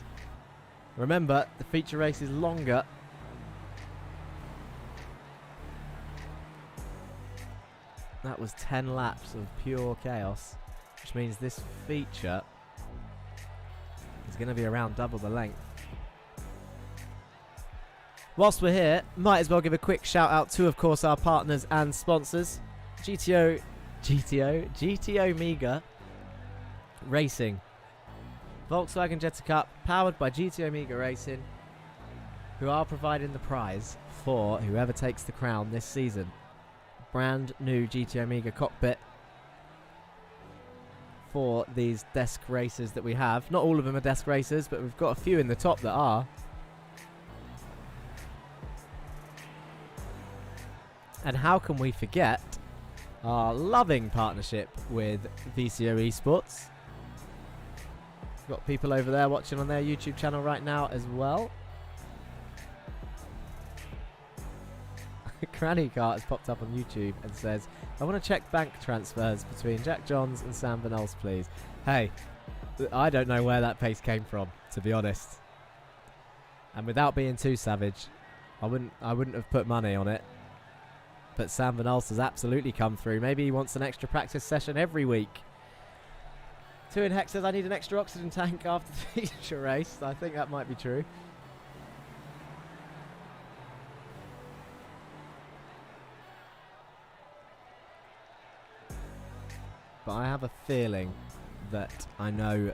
Remember, the feature race is longer. That was 10 laps of pure chaos, which means this feature is going to be around double the length. Whilst we're here, might as well give a quick shout out to, of course, our partners and sponsors. GTO Mega Racing. Volkswagen Jetta Cup, powered by GTO Mega Racing, who are providing the prize for whoever takes the crown this season. Brand new GTO Mega cockpit for these desk racers that we have. Not all of them are desk racers, but we've got a few in the top that are. And how can we forget our loving partnership with VCO Esports? We've got people over there watching on their YouTube channel right now as well. Granny Cart has popped up on YouTube and says, I want to check bank transfers between Jack Johns and Sam Van Olst, please. Hey, I don't know where that pace came from, to be honest. And without being too savage, I wouldn't have put money on it. But Sam Van Olst has absolutely come through. Maybe he wants an extra practice session every week. Two in Hex says, I need an extra oxygen tank after the feature race. I think that might be true. But I have a feeling that I know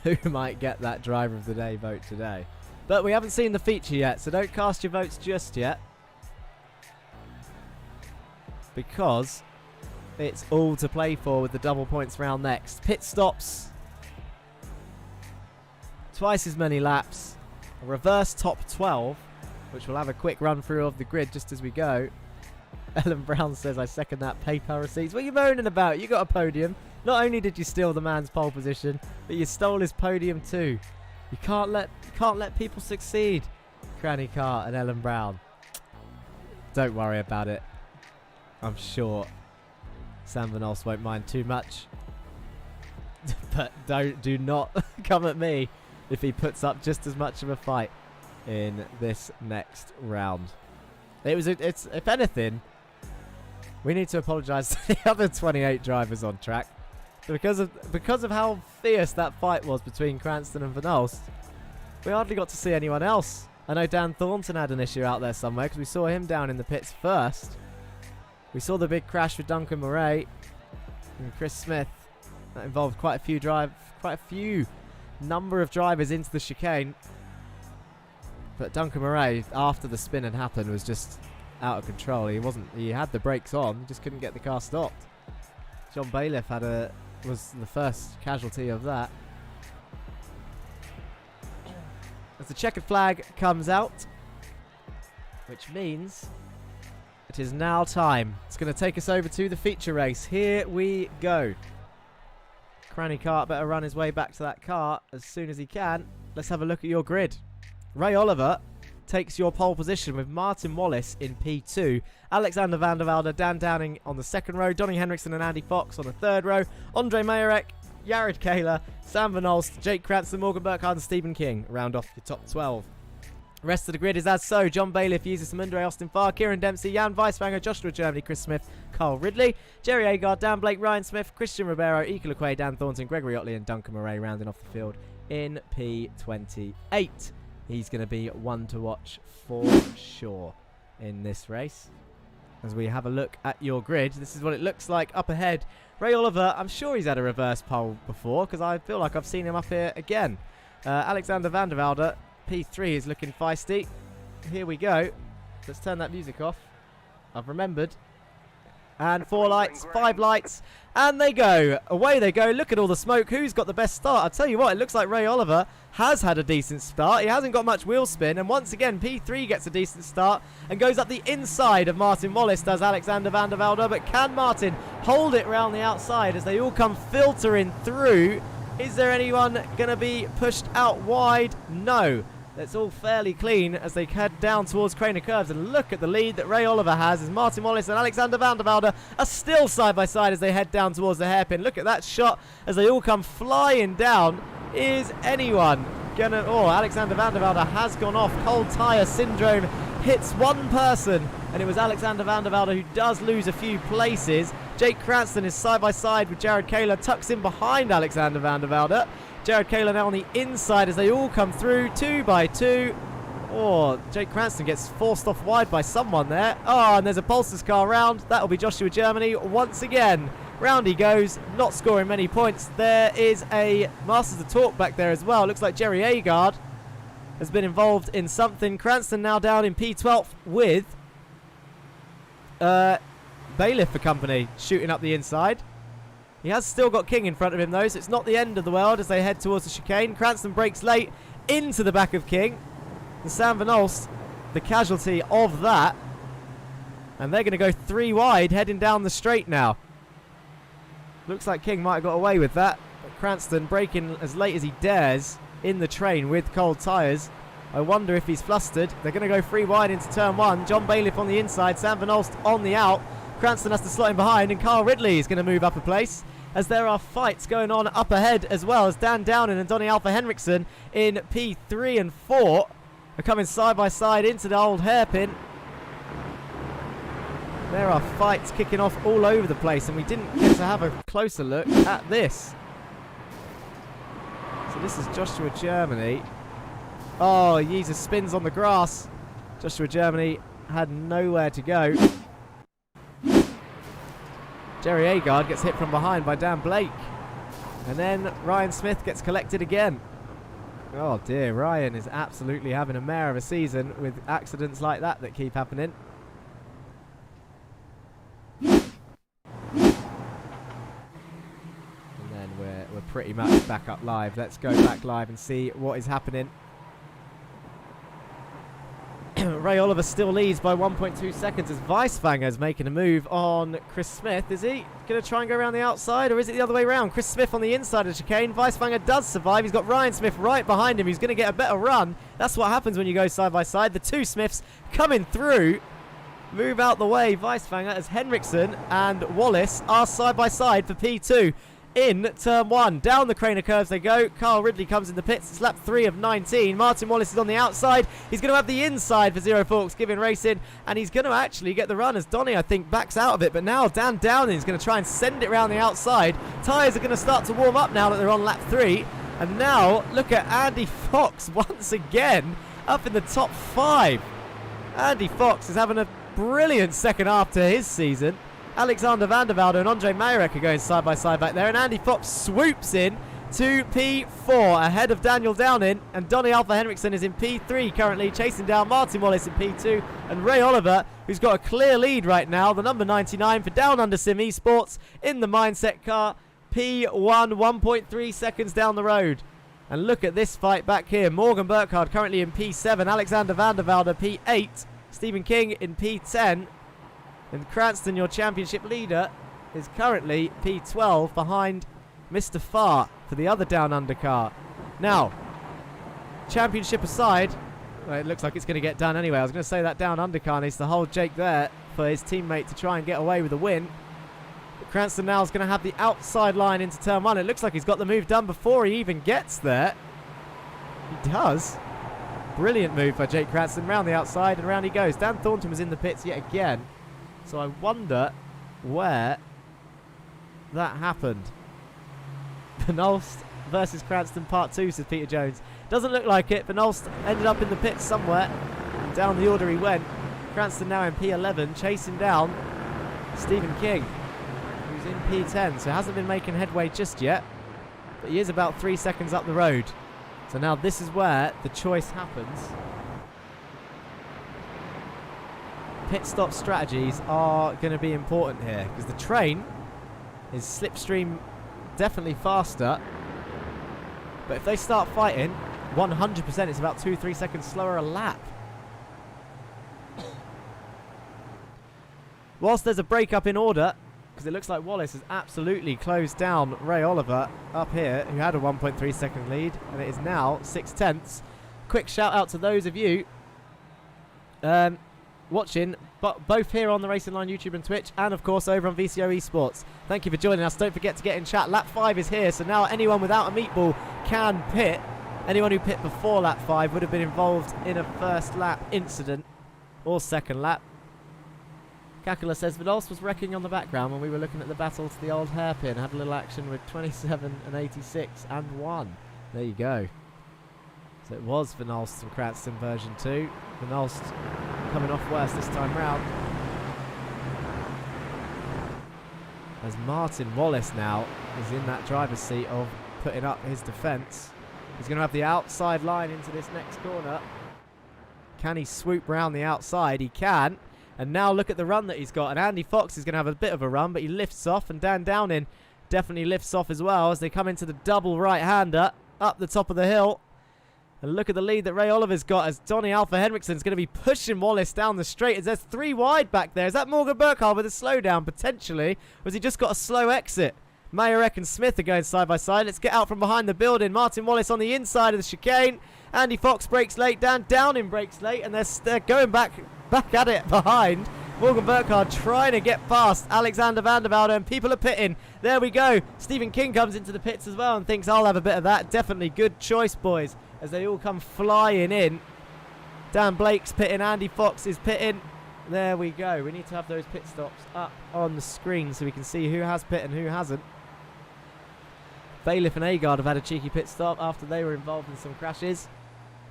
who might get that Driver of the Day vote today. But we haven't seen the feature yet, so don't cast your votes just yet. Because it's all to play for with the double points round next. Pit stops. Twice as many laps. A reverse top 12, which we'll have a quick run through of the grid just as we go. Ellen Brown says, I second that. PayPal receipts. What are you moaning about? You got a podium. Not only did you steal the man's pole position, but you stole his podium too. You can't let people succeed. Granny Cart and Ellen Brown. Don't worry about it. I'm sure Sam Van Olst won't mind too much. But do not come at me if he puts up just as much of a fight in this next round. It's if anything, we need to apologise to the other 28 drivers on track because of how fierce that fight was between Cranston and Van Olst. We hardly got to see anyone else I know Dan Thornton had an issue out there somewhere because we saw him down in the pits first. We saw the big crash with Duncan Murray and Chris Smith. That involved quite a few number of drivers into the chicane. But Duncan Murray, after the spin had happened, was just out of control. He had the brakes on, just couldn't get the car stopped. John Bailiff was the first casualty of that. As the checkered flag comes out, which means it is now time. It's going to take us over to the feature race. Here we go. Cranny Kart better run his way back to that car as soon as he can. Let's have a look at your grid. Ray Oliver takes your pole position with Martin Wallace in P2. Alexander Vanderbalder, Dan Downing on the second row. Donnie Henriksen and Andy Fox on the third row. Andre Majorek, Jared Kahler, Sam Van Olst, Jake Cranston, Morgan Burkhardt and Stephen King round off the top 12. The rest of the grid is as so. John Bailiff, Jesus Mundre, Austin Farr, Kieran Dempsey, Jan Weiswanger, Joshua Germany, Chris Smith, Carl Ridley, Jerry Agard, Dan Blake, Ryan Smith, Christian Ribeiro, Ike LeQuay, Dan Thornton, Gregory Otley and Duncan Murray rounding off the field in P28. He's going to be one to watch for sure in this race. As we have a look at your grid, this is what it looks like up ahead. Ray Oliver, I'm sure he's had a reverse pole before because I feel like I've seen him up here again. Alexander Vanderbalder, P3 is looking feisty. Here we go. Let's turn that music off. I've remembered. And 4 lights, 5 lights, and they go. Away they go. Look at all the smoke. Who's got the best start? I'll tell you what, it looks like Ray Oliver has had a decent start. He hasn't got much wheel spin, and once again, P3 gets a decent start and goes up the inside of Martin Wallace, does Alexander Vanderbalder, but can Martin hold it round the outside as they all come filtering through? Is there anyone going to be pushed out wide? No. It's all fairly clean as they head down towards Craner Curves, and look at the lead that Ray Oliver has as Martin Wallace and Alexander Vanderbalder are still side by side as they head down towards the hairpin. Look at that shot as they all come flying down. Is anyone gonna... Oh, Alexander Vanderbalder has gone off. Cold tyre syndrome hits one person, and it was Alexander Vanderbalder who does lose a few places. Jake Cranston is side by side with Jared Kahler, tucks in behind Alexander Vanderbalder. Jared Kahler now on the inside as they all come through 2 by 2. Oh, Jake Cranston gets forced off wide by someone there. Oh, and there's a Pulsars car round. That'll be Joshua Germany once again. Round he goes, not scoring many points. There is a Masters of Talk back there as well. Looks like Jerry Agard has been involved in something. Cranston now down in P12 with Bailiff for company, shooting up the inside. He has still got King in front of him though, so it's not the end of the world as they head towards the chicane. Cranston breaks late into the back of King. And Sam Van Olst, the casualty of that. And they're going to go 3 wide heading down the straight now. Looks like King might have got away with that. But Cranston breaking as late as he dares in the train with cold tyres. I wonder if he's flustered. They're going to go 3 wide into turn 1. John Bailiff on the inside, Sam Van Olst on the out. Cranston has to slot in behind, and Carl Ridley is going to move up a place as there are fights going on up ahead as well as Dan Downing and Donnie Alpha Henriksen in P3 and 4 are coming side by side into the old hairpin. There are fights kicking off all over the place, and we didn't get to have a closer look at this. So this is Joshua Germany. Oh, Jesus spins on the grass. Joshua Germany had nowhere to go. Jerry Agard gets hit from behind by Dan Blake. And then Ryan Smith gets collected again. Oh dear, Ryan is absolutely having a mare of a season with accidents like that keep happening. And then we're pretty much back up live. Let's go back live and see what is happening. Ray Oliver still leads by 1.2 seconds as Weiswanger's making a move on Chris Smith. Is he going to try and go around the outside, or is it the other way around? Chris Smith on the inside of the chicane. Weiswanger does survive. He's got Ryan Smith right behind him. He's going to get a better run. That's what happens when you go side by side. The 2 Smiths coming through. Move out the way, Weiswanger, as Henriksen and Wallace are side by side for P2 in turn 1. Down the Craner Curves they go. Carl Ridley comes in the pits. It's lap 3 of 19. Martin Wallace is on the outside. He's going to have the inside for Zero Forks, giving racing, and he's going to actually get the run as Donnie, I think, backs out of it. But now Dan Downing is going to try and send it around the outside. Tyres are going to start to warm up now that they're on lap 3. And now look at Andy Fox once again up in the top 5. Andy Fox is having a brilliant second half to his season. Alexander Vanderbalder and Andre Majorek are going side by side back there, and Andy Fox swoops in to P4 ahead of Daniel Downing, and Donnie Henriksen is in P3 currently, chasing down Martin Wallace in P2 and Ray Oliver, who's got a clear lead right now, the number 99 for Down Under Sim Esports in the Mindset car. P1, 1.3 seconds down the road. And look at this fight back here. Morgan Burkhardt currently in P7, Alexander Vanderbalder P8, Stephen King in P10, and Cranston, your championship leader, is currently P12 behind Mr. Farr for the other Down Under car. Now, championship aside, well, it looks like it's going to get done anyway. I was going to say that Down Under car needs to hold Jake there for his teammate to try and get away with a win. But Cranston now is going to have the outside line into turn 1. It looks like he's got the move done before he even gets there. He does. Brilliant move by Jake Cranston. Round the outside and round he goes. Dan Thornton was in the pits yet again. So I wonder where that happened. Vanolst versus Cranston Part 2, says Peter Jones. Doesn't look like it. Vanolst ended up in the pits somewhere. And down the order he went. Cranston now in P11, chasing down Stephen King, who's in P10. So hasn't been making headway just yet. But he is about 3 seconds up the road. So now this is where the choice happens. Pit stop strategies are going to be important here, because the train is slipstream definitely faster, but if they start fighting 100%, it's about 2-3 seconds slower a lap. Whilst there's a break up in order, because it looks like Wallace has absolutely closed down Ray Oliver up here, who had a 1.3 second lead, and it is now 6/10. Quick shout out to those of you watching, but both here on the Racing Line YouTube and Twitch, and of course over on VCO Esports. Thank you for joining us. Don't forget to get in chat. Lap 5 is here, so now anyone without a meatball can pit. Anyone who pit before lap 5 would have been involved in a first lap incident or second lap. Kakula says Vidals was wrecking on the background when we were looking at the battle to the old hairpin. Had a little action with 27 and 86 and 1. There you go. So it was Vanolst and Cranston version 2. Vanolst coming off worse this time round. As Martin Wallace now is in that driver's seat of putting up his defence. He's going to have the outside line into this next corner. Can he swoop round the outside? He can. And now look at the run that he's got. And Andy Fox is going to have a bit of a run, but he lifts off. And Dan Downing definitely lifts off as well as they come into the double right-hander up the top of the hill. And look at the lead that Ray Oliver's got as Donnie Henriksen's going to be pushing Wallace down the straight as there's 3 wide back there. Is that Morgan Burkhardt with a slowdown potentially? Or has he just got a slow exit? Majorek and Smith are going side by side. Let's get out from behind the building. Martin Wallace on the inside of the chicane. Andy Fox breaks late. Dan Downing breaks late. And they're going back at it behind. Morgan Burkhardt trying to get past Alexander Vanderbalder, and people are pitting. There we go. Stephen King comes into the pits as well and thinks, I'll have a bit of that. Definitely good choice, boys, as they all come flying in. Dan Blake's pitting. Andy Fox is pitting. There we go. We need to have those pit stops up on the screen so we can see who has pit and who hasn't. Bailiff and Agard have had a cheeky pit stop after they were involved in some crashes.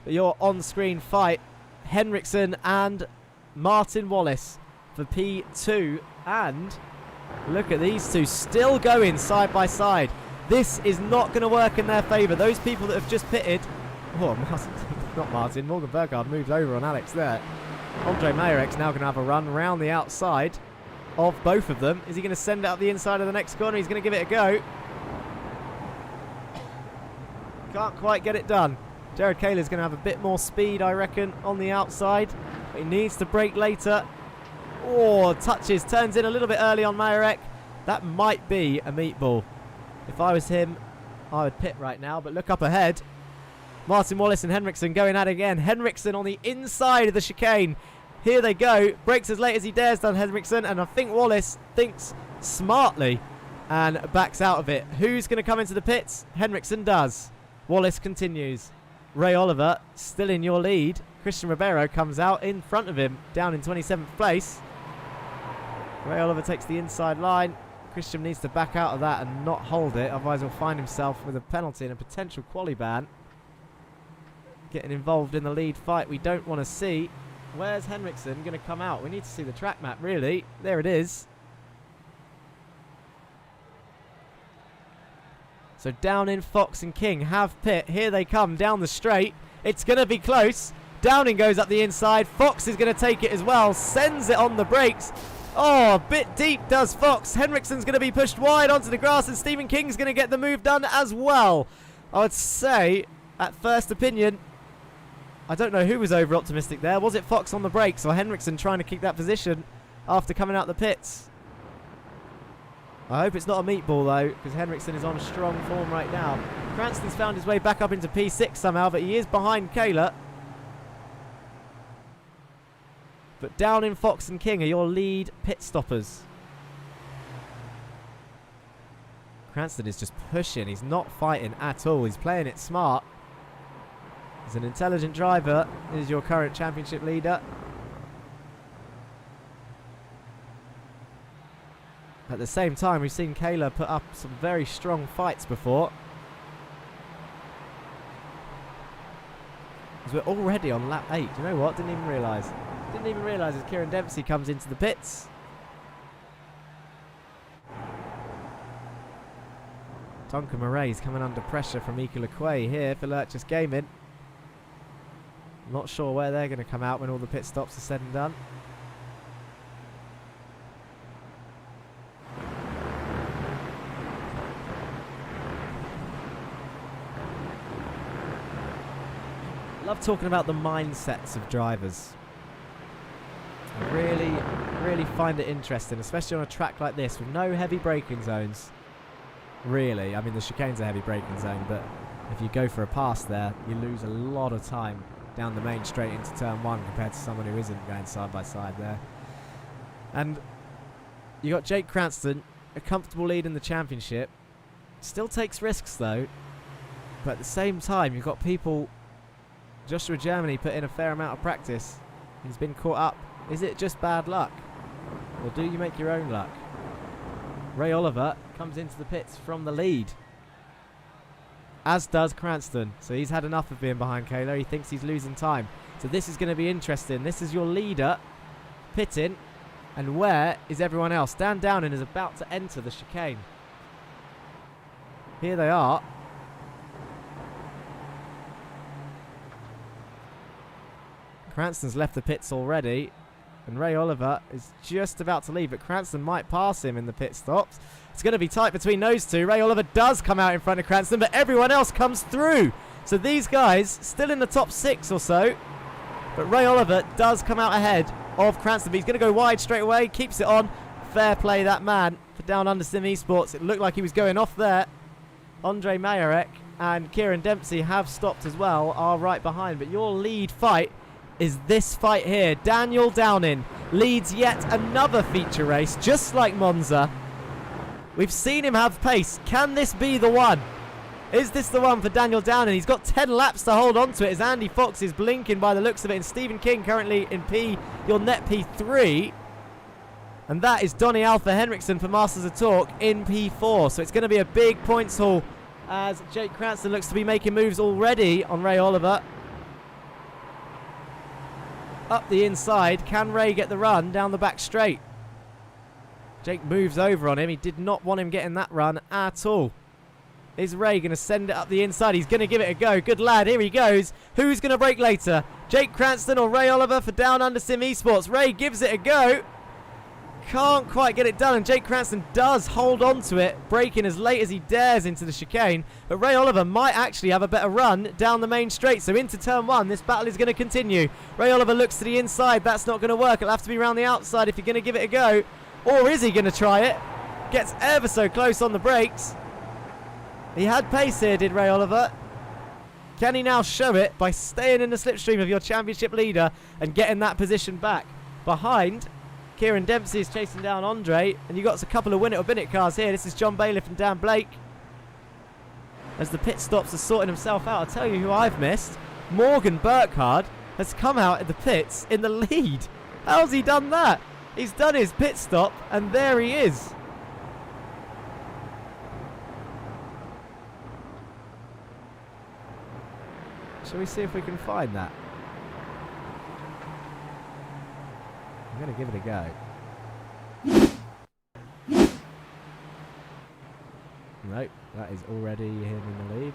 But your on-screen fight, Henriksen and Martin Wallace for P2. And look at these two still going side by side. This is not going to work in their favour. Those people that have just pitted... Oh, Martin, not Martin. Morgan Burkhardt moved over on Alex there. Andre Mayorek's now going to have a run round the outside of both of them. Is he going to send out the inside of the next corner? He's going to give it a go. Can't quite get it done. Jared Kaler's going to have a bit more speed, I reckon, on the outside. But he needs to brake later. Oh, touches. Turns in a little bit early on Majorek. That might be a meatball. If I was him, I would pit right now. But look up ahead. Martin Wallace and Henriksen going at it again. Henriksen on the inside of the chicane. Here they go. Brakes as late as he dares down Henriksen. And I think Wallace thinks smartly and backs out of it. Who's going to come into the pits? Henriksen does. Wallace continues. Ray Oliver still in your lead. Christian Ribeiro comes out in front of him, down in 27th place. Ray Oliver takes the inside line. Christian needs to back out of that and not hold it, otherwise he'll find himself with a penalty and a potential quali ban. getting involved in the lead fight we don't want to see. Where's Henriksen going to come out? We need to see the track map, really. There it is. So Downing, Fox and King have pit. Here they come down the straight. It's going to be close. Downing goes up the inside. Fox is going to take it as well. Sends it on the brakes. Oh, a bit deep does Fox. Henriksen's going to be pushed wide onto the grass, and Stephen King's going to get the move done as well. I would say, at first opinion, I don't know who was over-optimistic there. Was it Fox on the brakes or Henriksen trying to keep that position after coming out the pits? I hope it's not a meatball, though, because Henriksen is on strong form right now. Cranston's found his way back up into P6 somehow, but he is behind Kayla. But Downing, Fox and King are your lead pit stoppers. Cranston is just pushing. He's not fighting at all. He's playing it smart. He's an intelligent driver. He's your current championship leader. At the same time, we've seen Kayla put up some very strong fights before. Because we're already on lap 8. Do you know what? Didn't even realise. Didn't even realise as Kieran Dempsey comes into the pits. Tonka Murray's coming under pressure from Ika LeQuay here for Lurchus Gaming. Not sure where they're going to come out when all the pit stops are said and done. Love talking about the mindsets of drivers. I really find it interesting, especially on a track like this with no heavy braking zones. Really, I mean the chicane's a heavy braking zone, but if you go for a pass there, you lose a lot of time down the main straight into turn 1 compared to someone who isn't going side by side there. And you got Jake Cranston, a comfortable lead in the championship. Still takes risks though, but at the same time you've got people. Joshua Germany put in a fair amount of practice. He's been caught up. Is it just bad luck? Or do you make your own luck? Ray Oliver comes into the pits from the lead. As does Cranston. So he's had enough of being behind Kayla. He thinks he's losing time. So this is going to be interesting. This is your leader pitting. And where is everyone else? Dan Downing is about to enter the chicane. Here they are. Cranston's left the pits already, and Ray Oliver is just about to leave, but Cranston might pass him in the pit stops. It's going to be tight between those two. Ray Oliver does come out in front of Cranston, but everyone else comes through. So these guys still in the top 6 or so, but Ray Oliver does come out ahead of Cranston, but he's going to go wide straight away, keeps it on. Fair play, that man, for Down Under Sim Esports. It looked like he was going off there. Andre Majorek and Kieran Dempsey have stopped as well, are right behind, but your lead fight is this fight here. Daniel Downing leads yet another feature race, just like Monza. We've seen him have pace. Can this be the one? Is this the one for Daniel Downing? He's got 10 laps to hold on to it as Andy Fox is blinking by the looks of it, and Stephen King currently in your net P3. And that is Donnie Alpha Henriksen for Masters of Talk in P4. So it's going to be a big points haul as Jake Cranston looks to be making moves already on Ray Oliver. Up the inside, can Ray get the run down the back straight? Jake moves over on him. He did not want him getting that run at all. Is Ray going to send it up the inside? He's going to give it a go. Good lad, here he goes. Who's going to brake later? Jake Cranston or Ray Oliver for Down Under Sim Esports? Ray gives it a go. Can't quite get it done, and Jake Cranston does hold on to it, braking as late as he dares into the chicane. But Ray Oliver might actually have a better run down the main straight. So into turn 1, this battle is going to continue. Ray Oliver looks to the inside. That's not going to work. It'll have to be around the outside if you're going to give it a go. Or is he going to try it? Gets ever so close on the brakes. He had pace here, did Ray Oliver. Can he now show it by staying in the slipstream of your championship leader and getting that position back? Behind, Kieran Dempsey is chasing down Andre, and you've got a couple of win it or bin it cars here. This is John Bailiff and Dan Blake. As the pit stops are sorting himself out, I'll tell you who I've missed. Morgan Burkhard has come out at the pits in the lead. How's he done that? He's done his pit stop, and there he is. Shall we see if we can find that? I'm going to give it a go. Nope, that is already him in the lead.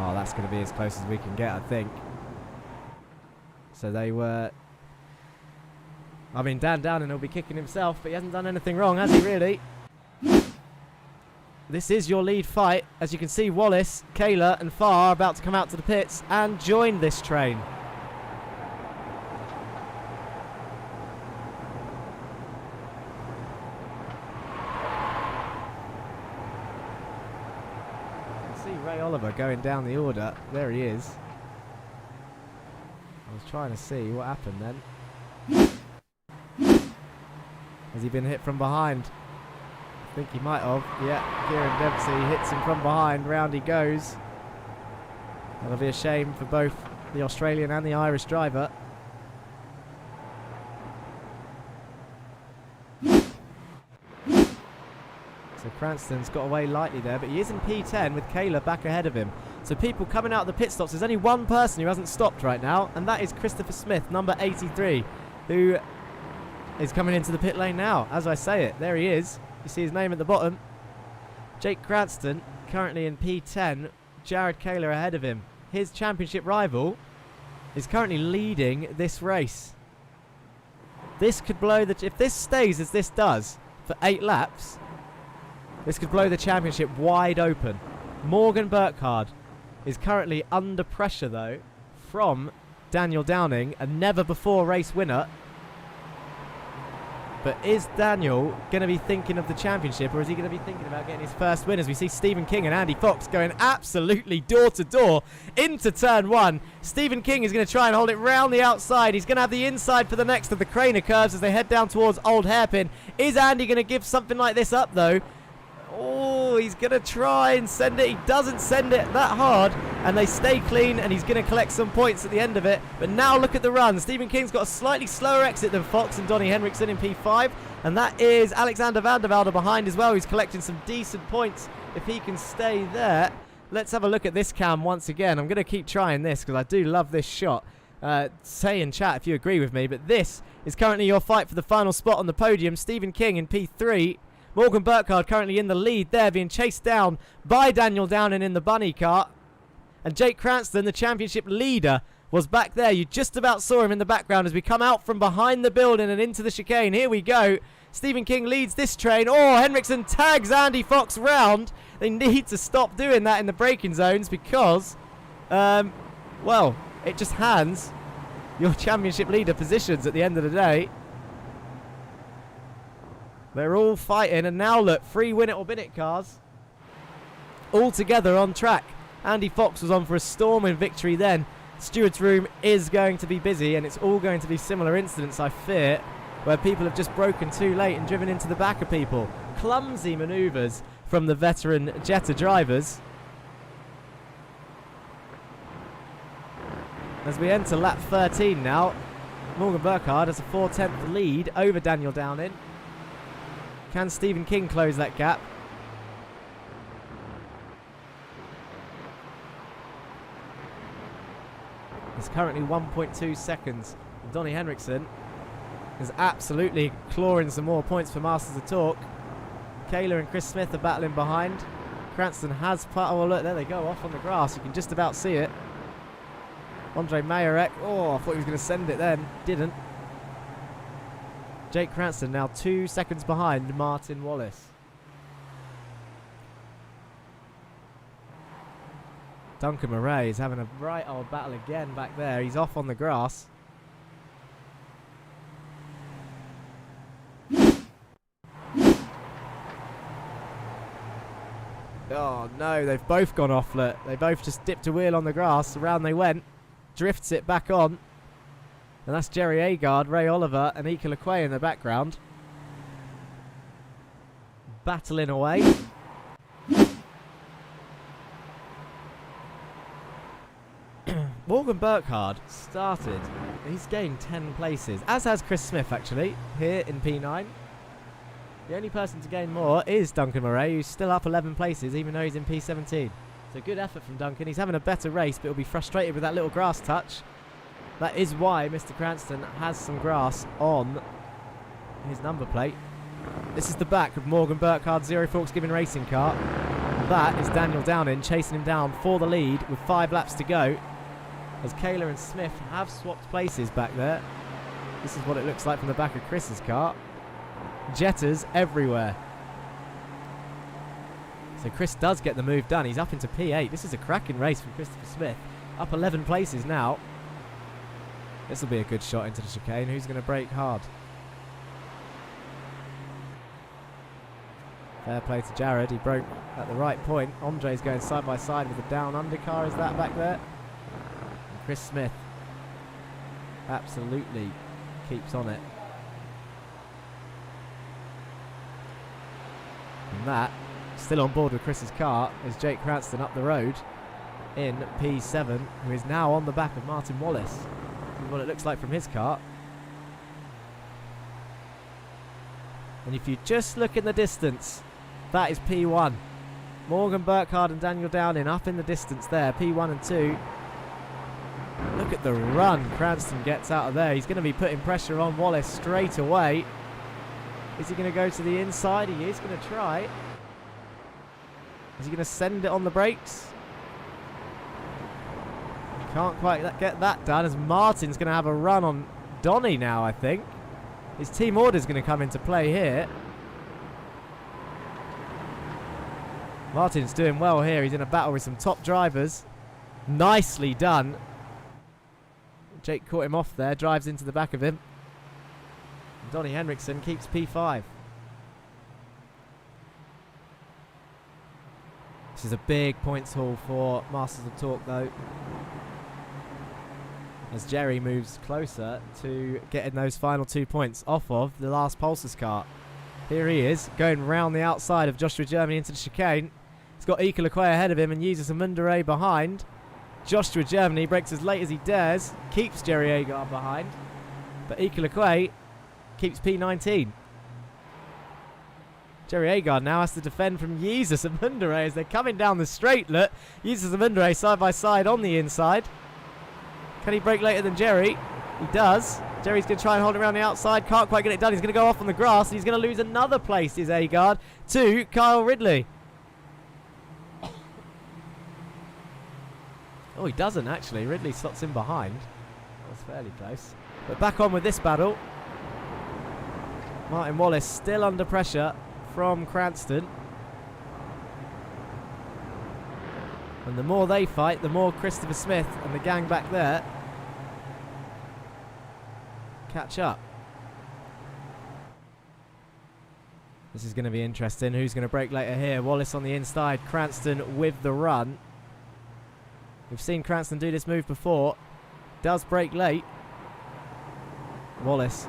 Oh, that's going to be as close as we can get, I think. So they were... I mean, Dan Downing will be kicking himself, but he hasn't done anything wrong, has he, really? This is your lead fight. As you can see, Wallace, Kayla and Farr are about to come out to the pits and join this train. Ray Oliver going down the order. There he is. I was trying to see what happened then. Has he been hit from behind? I think he might have. Yeah, Kieran Dempsey hits him from behind. Round he goes. That'll be a shame for both the Australian and the Irish driver. So Cranston's got away lightly there, but he is in P10 with Kayla back ahead of him. So people coming out of the pit stops, there's only one person who hasn't stopped right now, and that is Christopher Smith, number 83, who is coming into the pit lane now, as I say it. There he is. You see his name at the bottom. Jake Cranston, currently in P10, Jared Kayla ahead of him. His championship rival is currently leading this race. This could blow the... If this stays as this does for 8 laps... This could blow the championship wide open. Morgan Burkhard is currently under pressure, though, from Daniel Downing, a never-before race winner. But is Daniel going to be thinking of the championship, or is he going to be thinking about getting his first win? As we see Stephen King and Andy Fox going absolutely door-to-door into turn 1. Stephen King is going to try and hold it round the outside. He's going to have the inside for the next of the Craner curves as they head down towards Old Hairpin. Is Andy going to give something like this up, though? Oh, he's going to try and send it. He doesn't send it that hard, and they stay clean, and he's going to collect some points at the end of it. But now look at the run. Stephen King's got a slightly slower exit than Fox and Donnie Henriksen in P5, and that is Alexander Vanderbalder behind as well. He's collecting some decent points if he can stay there. Let's have a look at this cam once again. I'm going to keep trying this because I do love this shot. Say in chat if you agree with me, but this is currently your fight for the final spot on the podium. Stephen King in P3. Morgan Burkhard currently in the lead there, being chased down by Daniel Downing in the bunny cart. And Jake Cranston, the championship leader, was back there. You just about saw him in the background as we come out from behind the building and into the chicane. Here we go. Stephen King leads this train. Oh, Henriksen tags Andy Fox round. They need to stop doing that in the braking zones because, well, it just hands your championship leader positions at the end of the day. They're all fighting, and now look, 3 win it or bin it cars all together on track. Andy Fox was on for a storming victory then. Steward's room is going to be busy, and it's all going to be similar incidents, I fear, where people have just broken too late and driven into the back of people. Clumsy manoeuvres from the veteran Jetta drivers. As we enter lap 13 now, Morgan Burkhard has a 4/10 lead over Daniel Downing. Can Stephen King close that gap? It's currently 1.2 seconds. Donnie Henriksen is absolutely clawing some more points for Masters of Talk. Kayla and Chris Smith are battling behind. Cranston has... Oh, look, there they go, off on the grass. You can just about see it. Andre Mayerek. Oh, I thought he was going to send it then. Didn't. Jake Cranston now 2 seconds behind Martin Wallace. Duncan Murray is having a right old battle again back there. He's off on the grass. Oh no, they've both gone off. Look, they both just dipped a wheel on the grass. Around they went. Drifts it back on. And that's Jerry Agard, Ray Oliver and Ika Lequay in the background. Battling away. Morgan Burkhard started. He's gained 10 places, as has Chris Smith actually, here in P9. The only person to gain more is Duncan Murray, who's still up 11 places, even though he's in P17. So good effort from Duncan. He's having a better race, but he'll be frustrated with that little grass touch. That is why Mr. Cranston has some grass on his number plate. This is the back of Morgan Burkhard's Zero Forks Given racing car. That is Daniel Downing chasing him down for the lead with 5 laps to go. As Kayla and Smith have swapped places back there. This is what it looks like from the back of Chris's car. Jettas everywhere. So Chris does get the move done. He's up into P8. This is a cracking race from Christopher Smith. Up 11 places now. This will be a good shot into the chicane. Who's going to brake hard? Fair play to Jared. He broke at the right point. Andre's going side by side with a down undercar. Is that back there? And Chris Smith absolutely keeps on it. And that, still on board with Chris's car, is Jake Cranston up the road in P7, who is now on the back of Martin Wallace. This is what it looks like from his car. And if you just look in the distance, that is P1. Morgan Burkhard and Daniel Downing up in the distance there, P1 and 2. Look at the run Cranston gets out of there. He's going to be putting pressure on Wallace straight away. Is he going to go to the inside? He is going to try. Is he going to send it on the brakes? Can't quite get that done, as Martin's going to have a run on Donnie now, I think. His team order is going to come into play here. Martin's doing well here. He's in a battle with some top drivers. Nicely done. Jake caught him off there, drives into the back of him. And Donnie Henriksen keeps P5. This is a big points haul for Masters of Torque though, as Jerry moves closer to getting those final 2 points off of the last Pulsar's car. Here he is, going round the outside of Joshua Germany into the chicane. He's got Ika Lequay ahead of him and uses a Mundere behind. Joshua Germany breaks as late as he dares, keeps Jerry Agar behind, but Ika Lequay keeps P19. Jerry Agar now has to defend from Jesus and Mundere as they're coming down the straight. Look, Jesus and Mundere side by side on the inside. Can he brake later than Jerry? He does. Jerry's going to try and hold it around the outside. Can't quite get it done. He's going to go off on the grass. And he's going to lose another place, is Agard, to Kyle Ridley. Oh, he doesn't actually. Ridley slots in behind. That was fairly close. But back on with this battle. Martin Wallace still under pressure from Cranston. And the more they fight, the more Christopher Smith and the gang back there catch up. This is going to be interesting. Who's going to brake later here? Wallace on the inside, Cranston with the run. We've seen Cranston do this move before. Does brake late. Wallace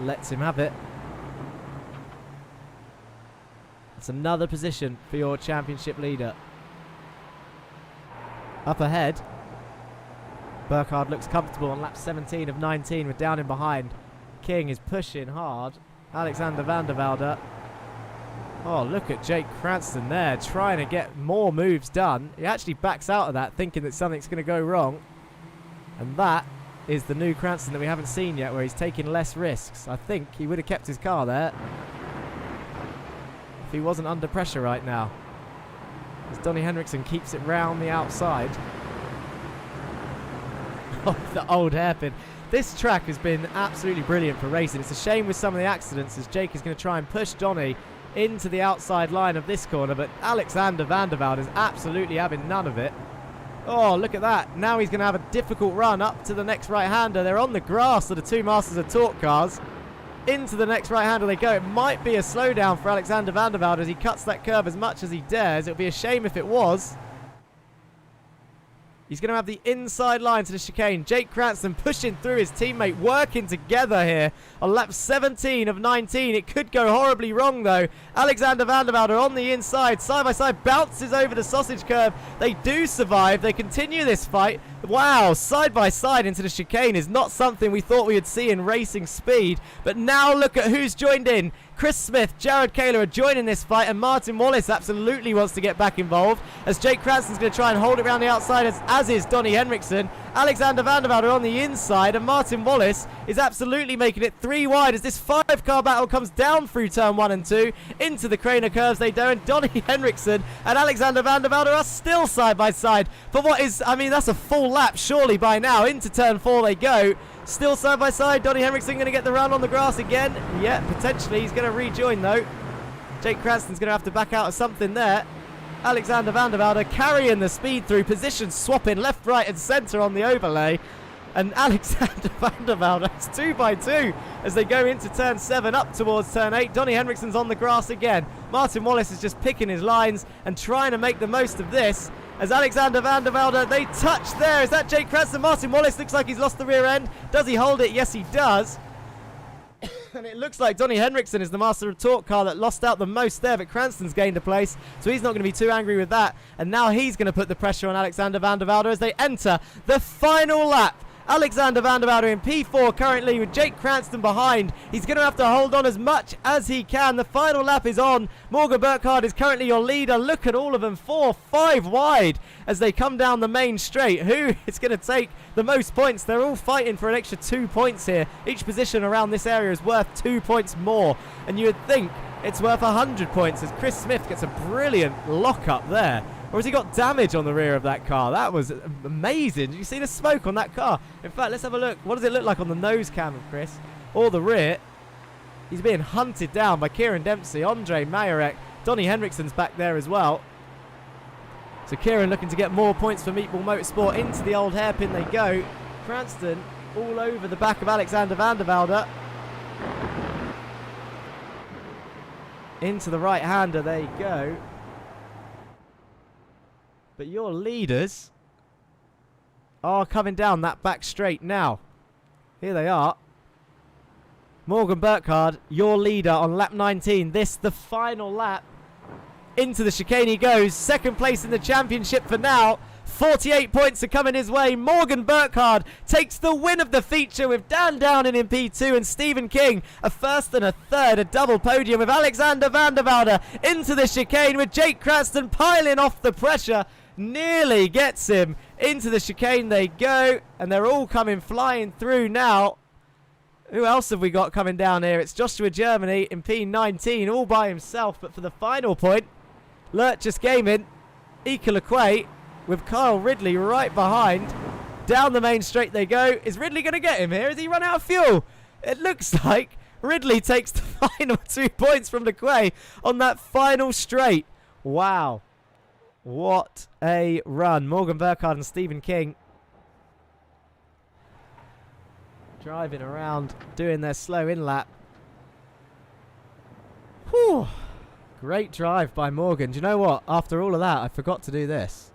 lets him have it. It's another position for your championship leader. Up ahead, Burkhard looks comfortable on lap 17 of 19 with Downing behind. King is pushing hard. Alexander Vanderbalder. Oh, look at Jake Cranston there, trying to get more moves done. He actually backs out of that, thinking that something's going to go wrong. And that is the new Cranston that we haven't seen yet, where he's taking less risks. I think he would have kept his car there if he wasn't under pressure right now. As Donnie Henriksen keeps it round the outside. Oh, the old hairpin. This track has been absolutely brilliant for racing. It's a shame with some of the accidents, as Jake is going to try and push Donnie into the outside line of this corner, but Alexander Vanderbalder is absolutely having none of it. Oh, look at that. Now he's going to have a difficult run up to the next right-hander. They're on the grass of the two Masters of Torque cars. Into the next right-hander they go. It might be a slowdown for Alexander Vanderbalder as he cuts that curve as much as he dares. It would be a shame if it was. He's going to have the inside line to the chicane. Jake Cranston pushing through his teammate, working together here on lap 17 of 19. It could go horribly wrong, though. Alexander Vanderbalder on the inside, side by side, bounces over the sausage curve. They do survive. They continue this fight. Wow, side by side into the chicane is not something we thought we would see in racing speed. But now look at who's joined in. Chris Smith, Jared Kaler are joining this fight, and Martin Wallace absolutely wants to get back involved as Jake Cranston's going to try and hold it around the outside, as is Donnie Henriksen. Alexander Vanderbalder on the inside, and Martin Wallace is absolutely making it 3 wide as this 5-car battle comes down through turn 1 and 2 into the Craner curves they do, and Donnie Henriksen and Alexander Vanderbalder are still side by side for what is, I mean, that's a full lap surely by now. Into turn 4 they go, still side by side. Donnie Henriksen going to get the run on the grass again. Yeah, potentially he's going to rejoin though. Jake Cranston's going to have to back out of something there. Alexander Vanderbalder carrying the speed through, position swapping left, right and centre on the overlay. And Alexander Vanderbalder, it's 2 by 2 as they go into turn 7 up towards turn 8. Donnie Henriksen's on the grass again. Martin Wallace is just picking his lines and trying to make the most of this. As Alexander Vanderbalder, they touch there. Is that Jake Cranston? Martin Wallace looks like he's lost the rear end. Does he hold it? Yes, he does. And it looks like Donnie Henriksen is the master of torque car that lost out the most there, but Cranston's gained a place, so he's not going to be too angry with that. And now he's going to put the pressure on Alexander Vanderbalder as they enter the final lap. Alexander Vanderbalder in P4 currently with Jake Cranston behind. He's going to have to hold on as much as he can. The final lap is on. Morgan Burkhardt is currently your leader. Look at all of them, 4, 5 wide as they come down the main straight. Who is going to take the most points? They're all fighting for an extra 2 points here. Each position around this area is worth 2 points more, and you would think it's worth 100 points as Chris Smith gets a brilliant lock up there. Or has he got damage on the rear of that car? That was amazing. Did you see the smoke on that car? In fact, let's have a look. What does it look like on the nose cam of Chris? Or the rear? He's being hunted down by Kieran Dempsey, Andre Majorek. Donnie Henriksen's back there as well. So Kieran looking to get more points for Meatball Motorsport. Into the old hairpin they go. Cranston all over the back of Alexander Vanderbalder. Into the right-hander they go. But your leaders are coming down that back straight now. Here they are. Morgan Burkhardt, your leader on lap 19. This, the final lap. Into the chicane he goes. Second place in the championship for now. 48 points are coming his way. Morgan Burkhardt takes the win of the feature with Dan Downing in P2 and Stephen King a first and a third, a double podium with Alexander Vanderbalder into the chicane with Jake Cranston piling off the pressure. Nearly gets him into the chicane they go, and they're all coming flying through now. Who else have we got coming down here? It's Joshua Germany in P19 all by himself, but for the final point, Lurchus Gaming, Ika Lequay with Kyle Ridley right behind. Down the main straight they go. Is Ridley going to get him here? Has he run out of fuel? It looks like Ridley takes the final 2 points from Lequay on that final straight. Wow. What a run. Morgan Burkhardt and Stephen King driving around, doing their slow in-lap. Whew. Great drive by Morgan. Do you know what? After all of that, I forgot to do this.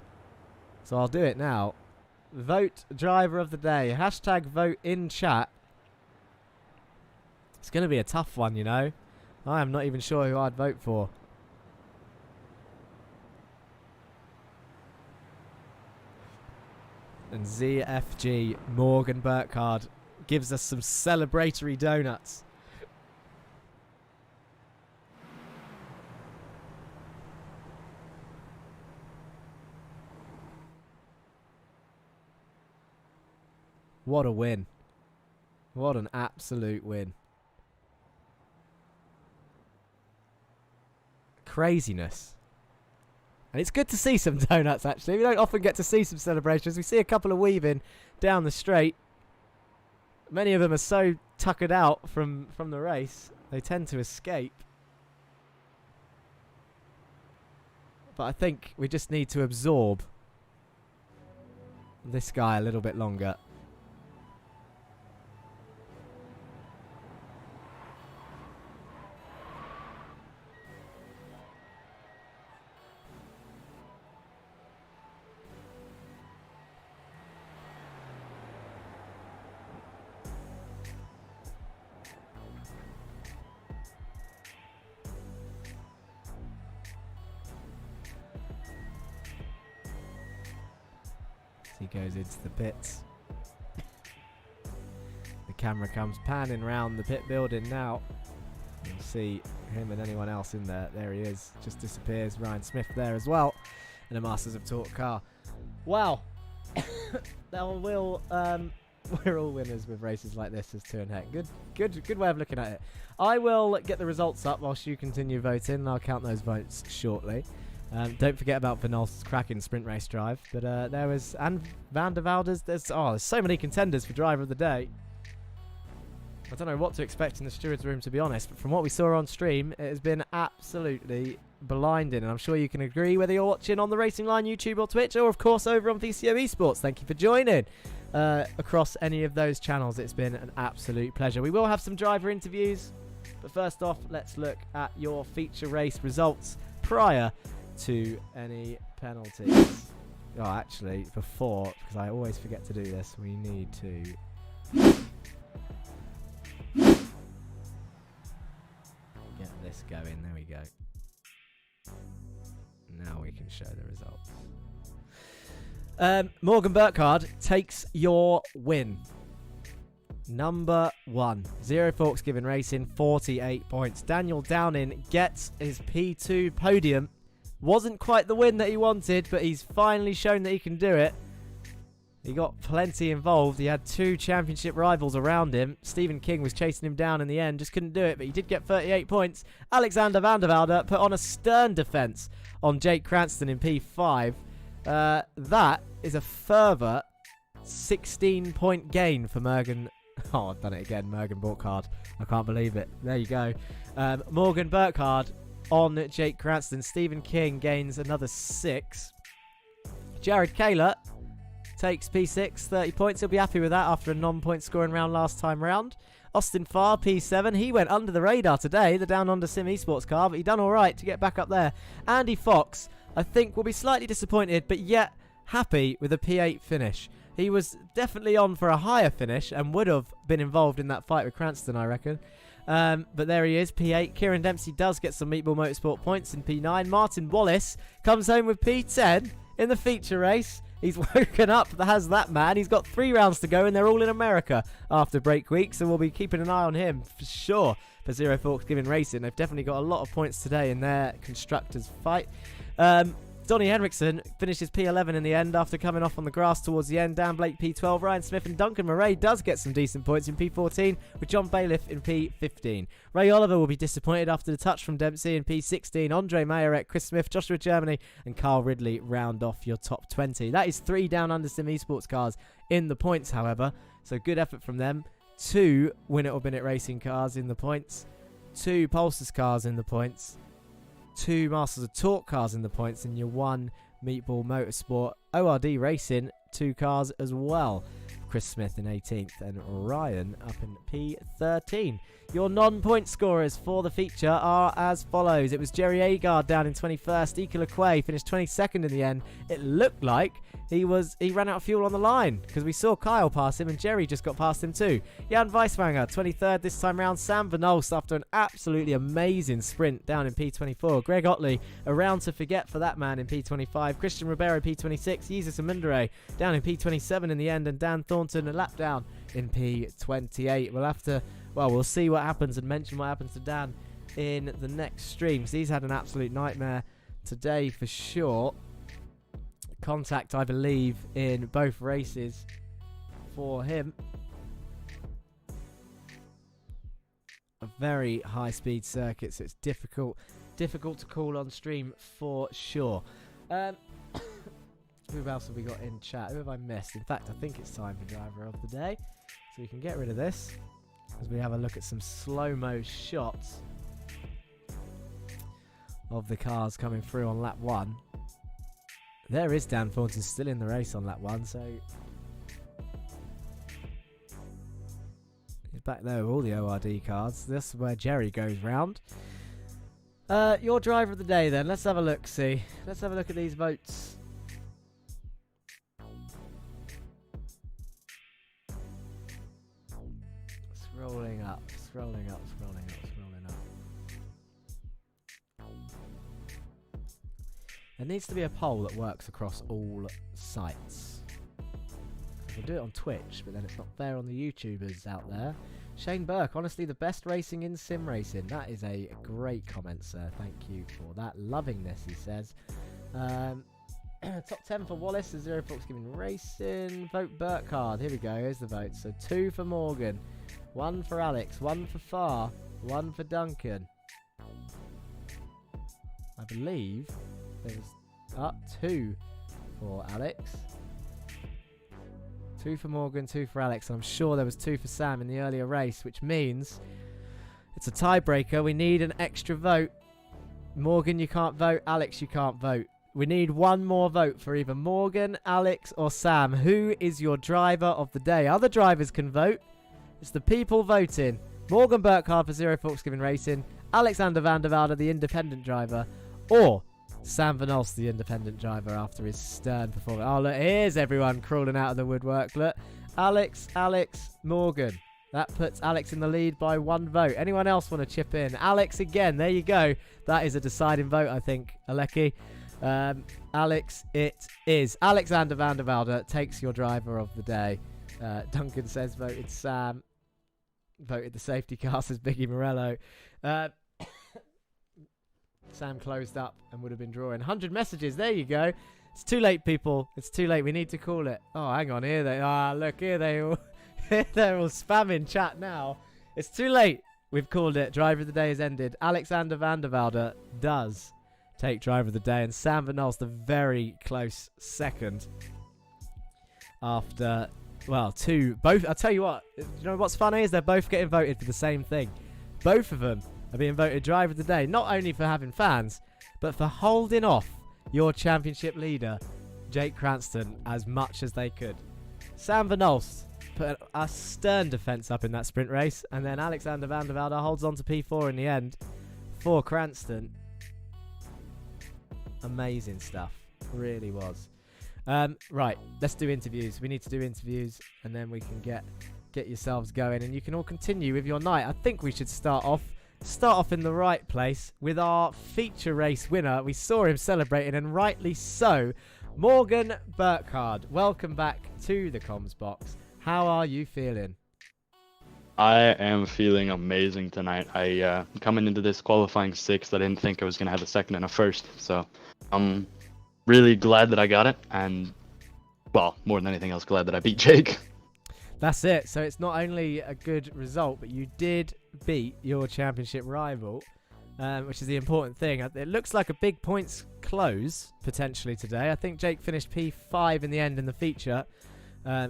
So I'll do it now. Vote driver of the day. Hashtag vote in chat. It's going to be a tough one, you know. I am not even sure who I'd vote for. And ZFG Morgan Burkhardt gives us some celebratory donuts. What a win. What an absolute win. Craziness. And it's good to see some donuts, actually. We don't often get to see some celebrations. We see a couple of weaving down the straight. Many of them are so tuckered out from the race, they tend to escape. But I think we just need to absorb this guy a little bit longer. He goes into the pits. The camera comes panning round the pit building now. You'll see him and anyone else in there. There he is. Just disappears. Ryan Smith there as well. And a Masters of Torque car. Wow. We're all winners with races like this as Two and Heck. Good way of looking at it. I will get the results up whilst you continue voting, and I'll count those votes shortly. Don't forget about Vinol's cracking sprint race drive. But there was, and Vanderbalder's. There's so many contenders for driver of the day. I don't know what to expect in the steward's room, to be honest, but from what we saw on stream, it has been absolutely blinding, and I'm sure you can agree whether you're watching on the Racing Line YouTube or Twitch, or of course over on VCO Esports. Thank you for joining across any of those channels. It's been an absolute pleasure. We will have some driver interviews, but first off, let's look at your feature race results prior to any penalties. Oh, actually, before, because I always forget to do this, we need to get this going. There we go. Now we can show the results. Morgan Burkhardt takes your win. Number 1. Zero Forks Given Racing, 48 points. Daniel Downing gets his P2 podium. Wasn't quite the win that he wanted, but he's finally shown that he can do it. He got plenty involved. He had 2 championship rivals around him. Stephen King was chasing him down in the end, just couldn't do it, but he did get 38 points. Alexander Vanderbalder put on a stern defence on Jake Cranston in P5. That is a further 16-point gain for Morgan. Oh, I've done it again. Morgan Burkhardt. I can't believe it. There you go. Morgan Burkhardt on Jake Cranston. Stephen King gains another 6. Jared Kaler takes P6, 30 points. He'll be happy with that after a non-point scoring round last time round. Austin Farr, P7. He went under the radar today, the Down Under Sim Esports car, but he done all right to get back up there. Andy Fox, I think, will be slightly disappointed, but yet happy with a P8 finish. He was definitely on for a higher finish and would have been involved in that fight with Cranston, I reckon. But there he is, P8. Kieran Dempsey does get some Meatball Motorsport points in P9. Martin Wallace comes home with P10 in the feature race. He's woken up, has that man. He's got 3 rounds to go, and they're all in America after break week, so we'll be keeping an eye on him for sure. For Zero Forks Given Racing, they've definitely got a lot of points today in their constructors fight. Donnie Henriksen finishes P11 in the end after coming off on the grass towards the end. Dan Blake P12, Ryan Smith and Duncan Murray does get some decent points in P14 with John Bailiff in P15. Ray Oliver will be disappointed after the touch from Dempsey in P16. Andre Mayerek, Chris Smith, Joshua Germany and Carl Ridley round off your top 20. That is 3 Down Under Sim Esports cars in the points, however, so good effort from them. 2 Win It or Bin It Racing cars in the points, 2 Pulsars cars in the points, 2 Masters of Torque cars in the points, and your 1 Meatball Motorsport ORD Racing 2 cars as well. Chris Smith in 18th and Ryan up in P13. Your non-point scorers for the feature are as follows. It was Jerry Agard down in 21st. Ika LeQuay finished 22nd in the end. It looked like he ran out of fuel on the line because we saw Kyle pass him and Jerry just got past him too. Jan Weiswanger, 23rd this time round. Sam Van Olst after an absolutely amazing sprint down in P24. Greg Otley, a round to forget for that man in P25. Christian Ribeiro, P26. Jesus Amundere down in P27 in the end. And Dan Thornton, a lap down in P28. We'll see what happens and mention what happens to Dan in the next stream. So he's had an absolute nightmare today for sure. Contact, I believe, in both races for him. A very high-speed circuit, so it's difficult to call on stream for sure. Who else have we got in chat? Who have I missed? In fact, I think it's time for driver of the day, so we can get rid of this as we have a look at some slow-mo shots of the cars coming through on lap 1. There is Dan Thornton still in the race on lap 1, so he's back there with all the ORD cars. This is where Jerry goes round. Your driver of the day then. Let's have a look, see. Let's have a look at these votes. Scrolling up. There needs to be a poll that works across all sites. I can do it on Twitch, but then it's not fair on the YouTubers out there Shane Burke, honestly, the best racing in sim racing. That is a great comment, sir. Thank you for that. Loving this, he says. Top 10 for Wallace, a 0 Fox giving racing. Vote Burkhard. Here we go. Here's the vote. So 2 for Morgan, 1 for Alex, 1 for Farr, 1 for Duncan. I believe there was 2 for Alex, 2 for Morgan, 2 for Alex. I'm sure there was 2 for Sam in the earlier race, which means it's a tiebreaker. We need an extra vote. Morgan, you can't vote. Alex, you can't vote. We need one more vote for either Morgan, Alex, or Sam. Who is your driver of the day? Other drivers can vote. It's the people voting. Morgan Burkhard for 0 Fox giving racing, Alexander Vanderbalder, the independent driver, or Sam Van Olst, the independent driver, after his stern performance. Oh, look, here's everyone crawling out of the woodwork. Look, Alex, Morgan. That puts Alex in the lead by 1 vote. Anyone else want to chip in? Alex again. There you go. That is a deciding vote, I think, Aleki. Alex, it is. Alexander Vanderbalder takes your driver of the day. Duncan says voted Sam. Voted the safety car, says Biggie Morello. Sam closed up and would have been drawing 100 messages. There you go. It's too late, people. It's too late. We need to call it. Oh, hang on. Here they are. Look, here they all. They're all spamming chat now. It's too late. We've called it. Driver of the day has ended. Alexander Vanderbalder does take driver of the day, and Sam Van Olst, the very close second. After, well, 2. Both. I'll tell you what. You know what's funny is they're both getting voted for the same thing. Both of them are being voted driver of the day, not only for having fans, but for holding off your championship leader, Jake Cranston, as much as they could. Sam Van Olst put a stern defence up in that sprint race, and then Alexander Vanderbalder holds on to P4 in the end for Cranston. Amazing stuff. Really was. Right, let's do interviews. We need to do interviews, and then we can get yourselves going, and you can all continue with your night. I think we should start off in the right place with our feature race winner. We saw him celebrating, and rightly so. Morgan Burkhard, welcome back to the comms box. How are you feeling? I am feeling amazing tonight. Coming into this qualifying 6th, I didn't think I was going to have a second and a first. So I'm really glad that I got it. And, well, more than anything else, glad that I beat Jake. That's it. So it's not only a good result, but you did beat your championship rival, which is the important thing. It looks like a big points close, potentially, today. I think Jake finished P5 in the end in the feature.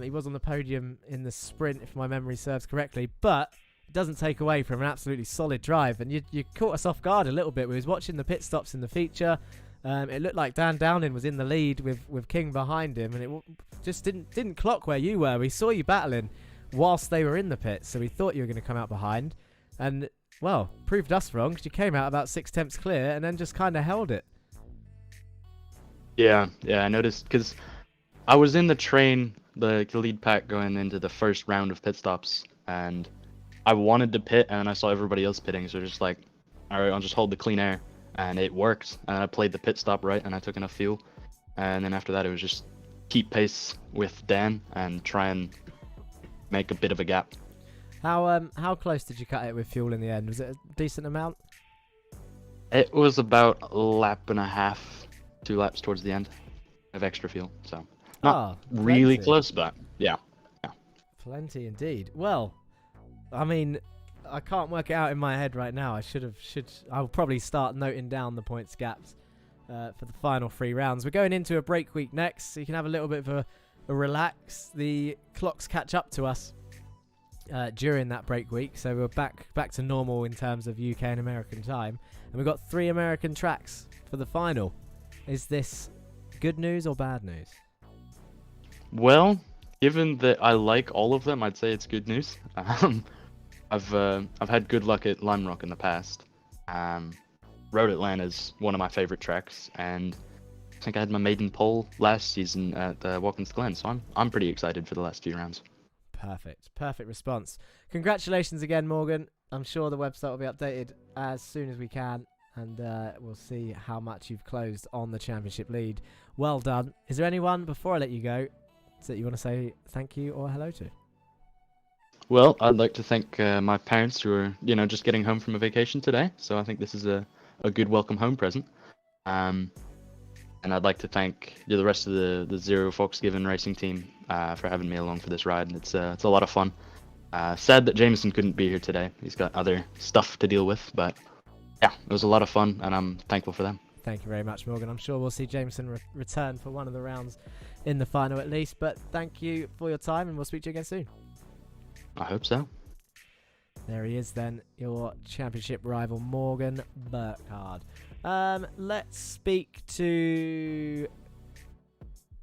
He was on the podium in the sprint, if my memory serves correctly, but it doesn't take away from an absolutely solid drive. And you caught us off guard a little bit. We was watching the pit stops in the feature. It looked like Dan Downing was in the lead with King behind him, and it just didn't clock where you were. We saw you battling whilst they were in the pits, so we thought you were going to come out behind. And, well, proved us wrong, because you came out about 6 tenths clear and then just kind of held it. Yeah, I noticed, because I was in the train, the lead pack going into the first round of pit stops, and I wanted to pit, and I saw everybody else pitting, so just like, all right, I'll just hold the clean air, and it worked, and I played the pit stop right, and I took enough fuel, and then after that, it was just keep pace with Dan and try and make a bit of a gap. How close did you cut it with fuel in the end? Was it a decent amount? It was about a lap and a half, 2 laps towards the end of extra fuel, so not really close, but yeah. Plenty indeed. Well, I mean, I can't work it out in my head right now. I'll probably start noting down the points gaps for the final 3 rounds. We're going into a break week next, so you can have a little bit of a relax. The clocks catch up to us during that break week, so we're back to normal in terms of UK and American time, and we've got 3 American tracks for the final. Is this good news or bad news? Well, given that I like all of them, I'd say it's good news. I've had good luck at Lime Rock in the past. Road Atlanta is one of my favorite tracks, and I think I had my maiden pole last season at Watkins Glen, so I'm pretty excited for the last few rounds. Perfect response. Congratulations again, Morgan. I'm sure the website will be updated as soon as we can, and we'll see how much you've closed on the championship lead. Well done. Is there anyone, before I let you go, that you want to say thank you or hello to? Well, I'd like to thank my parents who are, just getting home from a vacation today. So I think this is a good welcome home present. Um, and I'd like to thank the rest of the Zero Foxgiven racing team for having me along for this ride. It's a lot of fun. Sad that Jameson couldn't be here today. He's got other stuff to deal with, but yeah, it was a lot of fun, and I'm thankful for them. Thank you very much, Morgan. I'm sure we'll see Jameson return for one of the rounds in the final at least. But thank you for your time, and we'll speak to you again soon. I hope so. There he is then, your championship rival, Morgan Burkhardt. Let's speak to...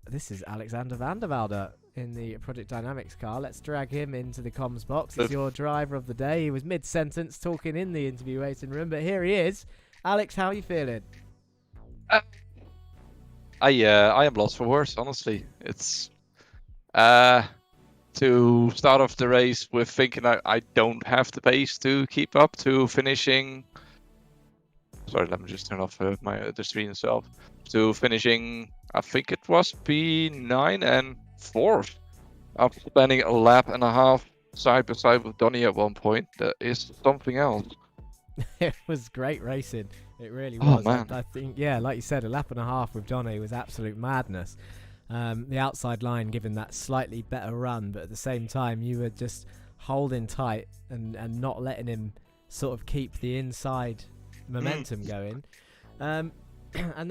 This is Alexander Vanderbalder in the Project Dynamics car. Let's drag him into the comms box. He's your driver of the day. He was mid-sentence talking in the interview waiting room, but here he is. Alex, how are you feeling? I am lost for words, honestly. It's to start off the race with thinking I don't have the pace to keep up to finishing. Sorry, let me just turn off the screen itself. To finishing, I think it was P9 and 4th. After spending a lap and a half side by side with Donnie at one point, that is something else. It was great racing. It really Oh, was. man. I think, yeah, like you said, a lap and a half with Donnie was absolute madness. The outside line giving that slightly better run, but at the same time, you were just holding tight and not letting him sort of keep the inside momentum going. And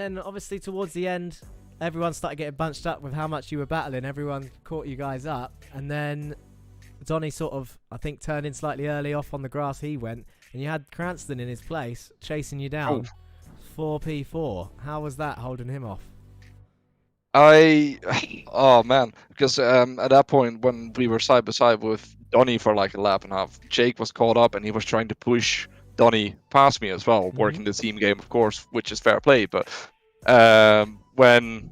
then obviously towards the end, everyone started getting bunched up with how much you were battling. Everyone caught you guys up, and then Donnie sort of, I think, turned in slightly early off on the grass he went, and you had Cranston in his place chasing you down. 4P4. How was that holding him off? Oh man, because at that point when we were side by side with Donnie for like a lap and a half, Jake was caught up and he was trying to push Donnie past me as well, working the team game, of course, which is fair play. But when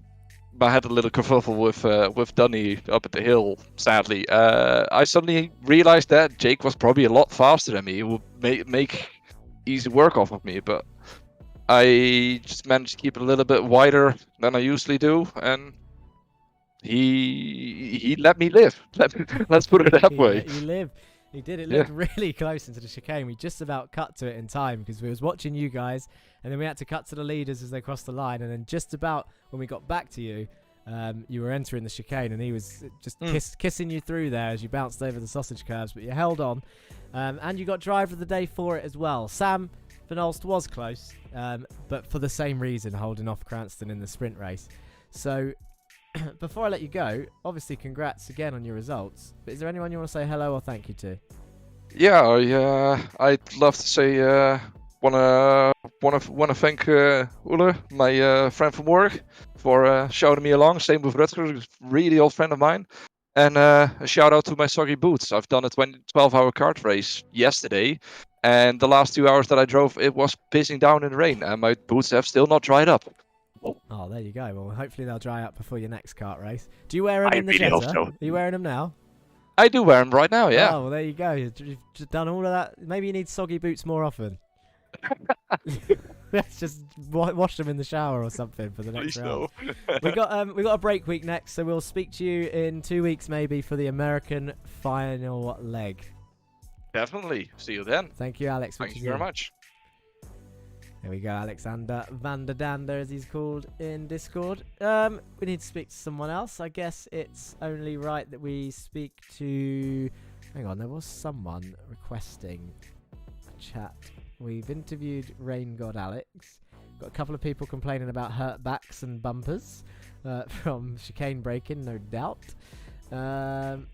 I had a little kerfuffle with Donnie up at the hill, sadly, I suddenly realized that Jake was probably a lot faster than me. It would make easy work off of me, but I just managed to keep it a little bit wider than I usually do, and he let me live. Let's put it that way. Let you live. He did. It looked really close into the chicane. We just about cut to it in time because we was watching you guys, and then we had to cut to the leaders as they crossed the line, and then just about when we got back to you, you were entering the chicane, and he was just kissing you through there as you bounced over the sausage curves, but you held on, and you got driver of the day for it as well. Sam Van Olst was close, but for the same reason, holding off Cranston in the sprint race. So before I let you go, obviously congrats again on your results, but is there anyone you want to say hello or thank you to? Yeah, I'd love to say wanna thank Ulle, my friend from work, for shouting me along. Same with Rutger, who's a really old friend of mine. And a shout out to my soggy boots. I've done a 12-hour kart race yesterday, and the last 2 hours that I drove, it was pissing down in the rain, and my boots have still not dried up. Oh, there you go. Well, hopefully they'll dry up before your next kart race. Do you wear them in the really hope Jetta? so. Are you wearing them now? I do wear them right now, yeah. Oh, well, there you go. You've just done all of that. Maybe you need soggy boots more often. Let's just wash them in the shower or something for the next round. we got a break week next, so we'll speak to you in 2 weeks maybe for the American final leg. Definitely. See you then. Thank you, Alex. Thank you very much. There we go, Alexander Vanderdander, as he's called in Discord. We need to speak to someone else. I guess it's only right that we speak to... Hang on, there was someone requesting a chat. We've interviewed Rain God Alex. Got a couple of people complaining about hurt backs and bumpers from chicane braking, no doubt. It'd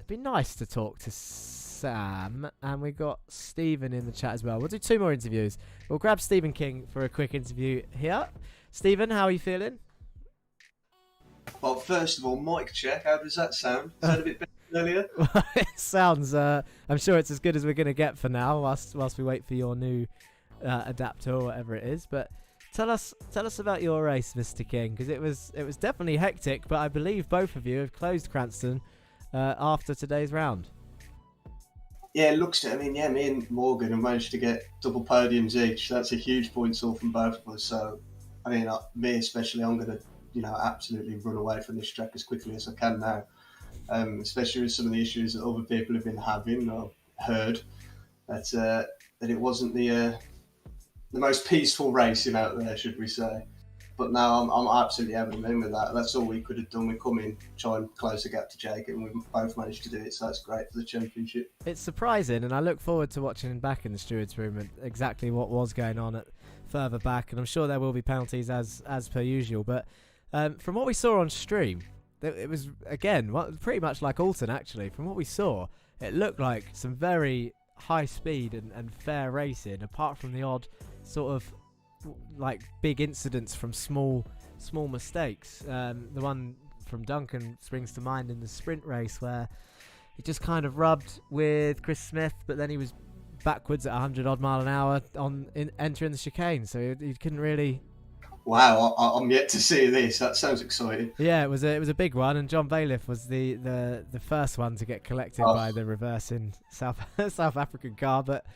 be nice to talk to Sam, and we got Stephen in the chat as well. We'll do 2 more interviews. We'll grab Stephen King for a quick interview here. Stephen, how are you feeling? Well, first of all, mic check. How does that sound? Is that a bit better than earlier? It sounds, I'm sure it's as good as we're going to get for now, whilst we wait for your new adapter or whatever it is. But tell us about your race, Mr. King, because it was definitely hectic, but I believe both of you have closed Cranston after today's round. Yeah, it looks. I mean, me and Morgan have managed to get double podiums each. That's a huge point all from both of us. So, I mean, me especially, I'm going to, absolutely run away from this track as quickly as I can now. especially with some of the issues that other people have been having or heard. That it wasn't the most peaceful racing out there, should we say. But now I'm absolutely over the moon with that. That's all we could have done. We come in, try and close the gap to Jake, and we both managed to do it, so that's great for the championship. It's surprising, and I look forward to watching back in the stewards' room at exactly what was going on at further back, and I'm sure there will be penalties as per usual. But from what we saw on stream, it was, again, pretty much like Alton, actually. From what we saw, it looked like some very high speed and fair racing, apart from the odd sort of like big incidents from small mistakes. The one from Duncan springs to mind in the sprint race where he just kind of rubbed with Chris Smith, but then he was backwards at 100 odd mile an hour entering the chicane, so he couldn't really. Wow, I'm yet to see this. That sounds exciting. Yeah, it was a big one, and John Bailiff was the first one to get collected by the reversing South African car, but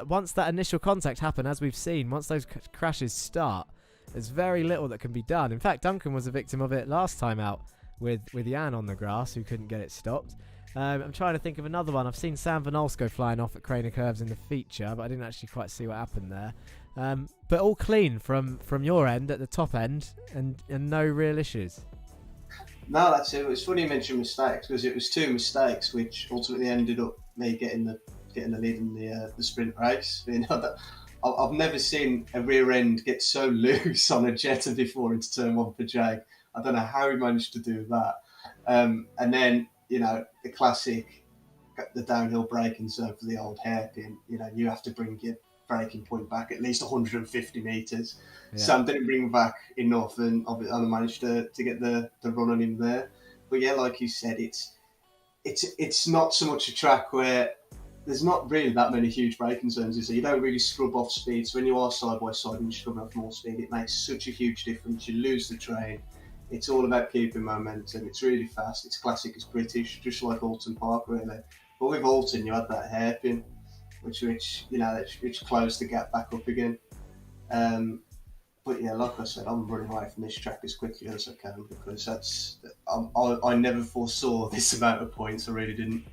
once that initial contact happened, as we've seen, once those crashes start, there's very little that can be done. In fact, Duncan was a victim of it last time out with Jan on the grass, who couldn't get it stopped. I'm trying to think of another one. I've seen Sam Van Olst go flying off at Craner Curves in the feature, but I didn't actually quite see what happened there. But all clean from your end at the top end, and no real issues. No, that's it. It's funny you mentioned mistakes, because it was 2 mistakes which ultimately ended up me getting the lead in the sprint race. You know, I've never seen a rear end get so loose on a Jetta before into turn 1 for Jake. I don't know how he managed to do that. And then, you know, the classic, the downhill braking zone for the old hairpin. You know, you have to bring your braking point back at least 150 metres. Yeah. Sam didn't bring back enough, and I managed to get the run on him there. But yeah, like you said, it's not so much a track where there's not really that many huge braking zones, is there? You don't really scrub off speed. So when you are side by side and you're scrubbing off more speed, it makes such a huge difference. You lose the train. It's all about keeping momentum. It's really fast. It's classic. It's British, just like Alton Park, really. But with Alton, you had that hairpin, which closed the gap back up again. But yeah, like I said, I'm running away from this track as quickly as I can, because I never foresaw this amount of points. I really didn't.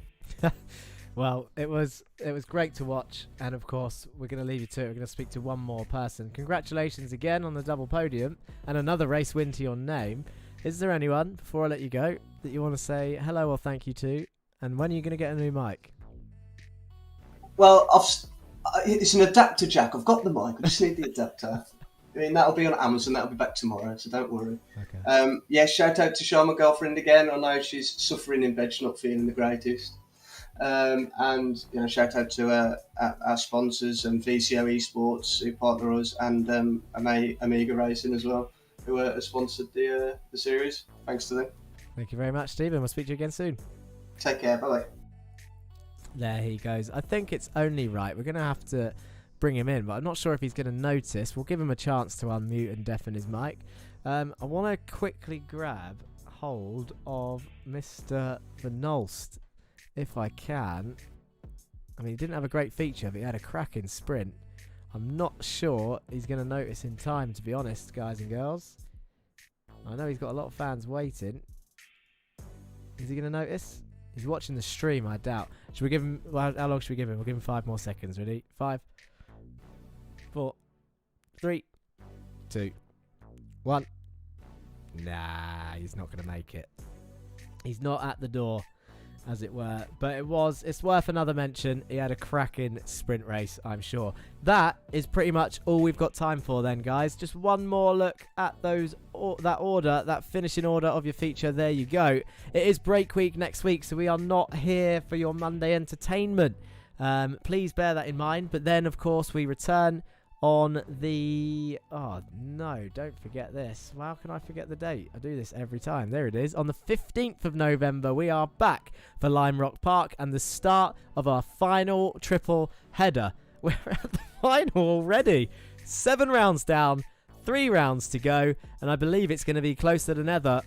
Well, it was great to watch, and of course we're going to leave you to it. We're going to speak to one more person. Congratulations again on the double podium and another race win to your name. Is there anyone, before I let you go, that you want to say hello or thank you to, and when are you going to get a new mic? Well, it's an adapter jack. I've got the mic. I just need the adapter. I mean, that'll be on Amazon. That'll be back tomorrow, so don't worry. Okay. Yeah, shout out to Sean, my girlfriend, again. I know she's suffering in bed. She's not feeling the greatest. And you know, shout out to our sponsors and VCO Esports who partner us, and Amiga Racing as well, who sponsored the series. Thanks to them. Thank you very much, Stephen. We'll speak to you again soon. Take care. Bye bye. There he goes. I think it's only right. We're going to have to bring him in, but I'm not sure if he's going to notice. We'll give him a chance to unmute and deafen his mic. I want to quickly grab hold of Mr. Van Olst, if I can. I mean, he didn't have a great feature, but he had a cracking sprint. I'm not sure he's going to notice in time, to be honest, guys and girls. I know he's got a lot of fans waiting. Is he going to notice? He's watching the stream, I doubt. Should we give him... Well, how long should we give him? We'll give him 5 more seconds. Ready? 5, 4, 3, 2, 1. Nah, he's not going to make it. He's not at the door, as it were. But it's worth another mention. He had a cracking sprint race, I'm sure. That is pretty much all we've got time for then, guys. Just one more look at that finishing order of your feature. There you go. It is break week next week, so we are not here for your Monday entertainment. Please bear that in mind. But then, of course, we return on the... Oh, no, don't forget this. How can I forget the date? I do this every time. There it is. On the 15th of November, we are back for Lime Rock Park and the start of our final triple header. We're at the final already. 7 rounds down, 3 rounds to go, and I believe it's going to be closer than ever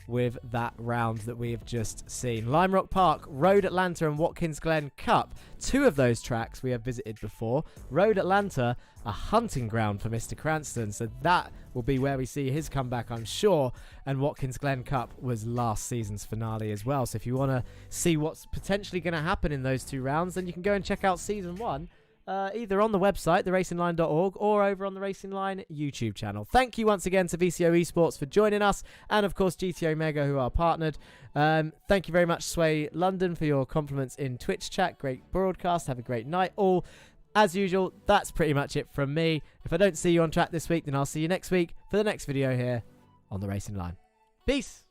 with that round that we have just seen. Lime Rock Park, Road Atlanta and Watkins Glen Cup. 2 of those tracks we have visited before. Road Atlanta, a hunting ground for Mr. Cranston, so that will be where we see his comeback, I'm sure. And Watkins Glen Cup was last season's finale as well. So if you want to see what's potentially going to happen in those 2 rounds, then you can go and check out Season 1. Either on the website, theracingline.org, or over on the Racing Line YouTube channel. Thank you once again to VCO Esports for joining us, and of course GTO Mega, who are partnered. Thank you very much, Sway London, for your compliments in Twitch chat. Great broadcast. Have a great night all. As usual, that's pretty much it from me. If I don't see you on track this week, then I'll see you next week for the next video here on the Racing Line. Peace!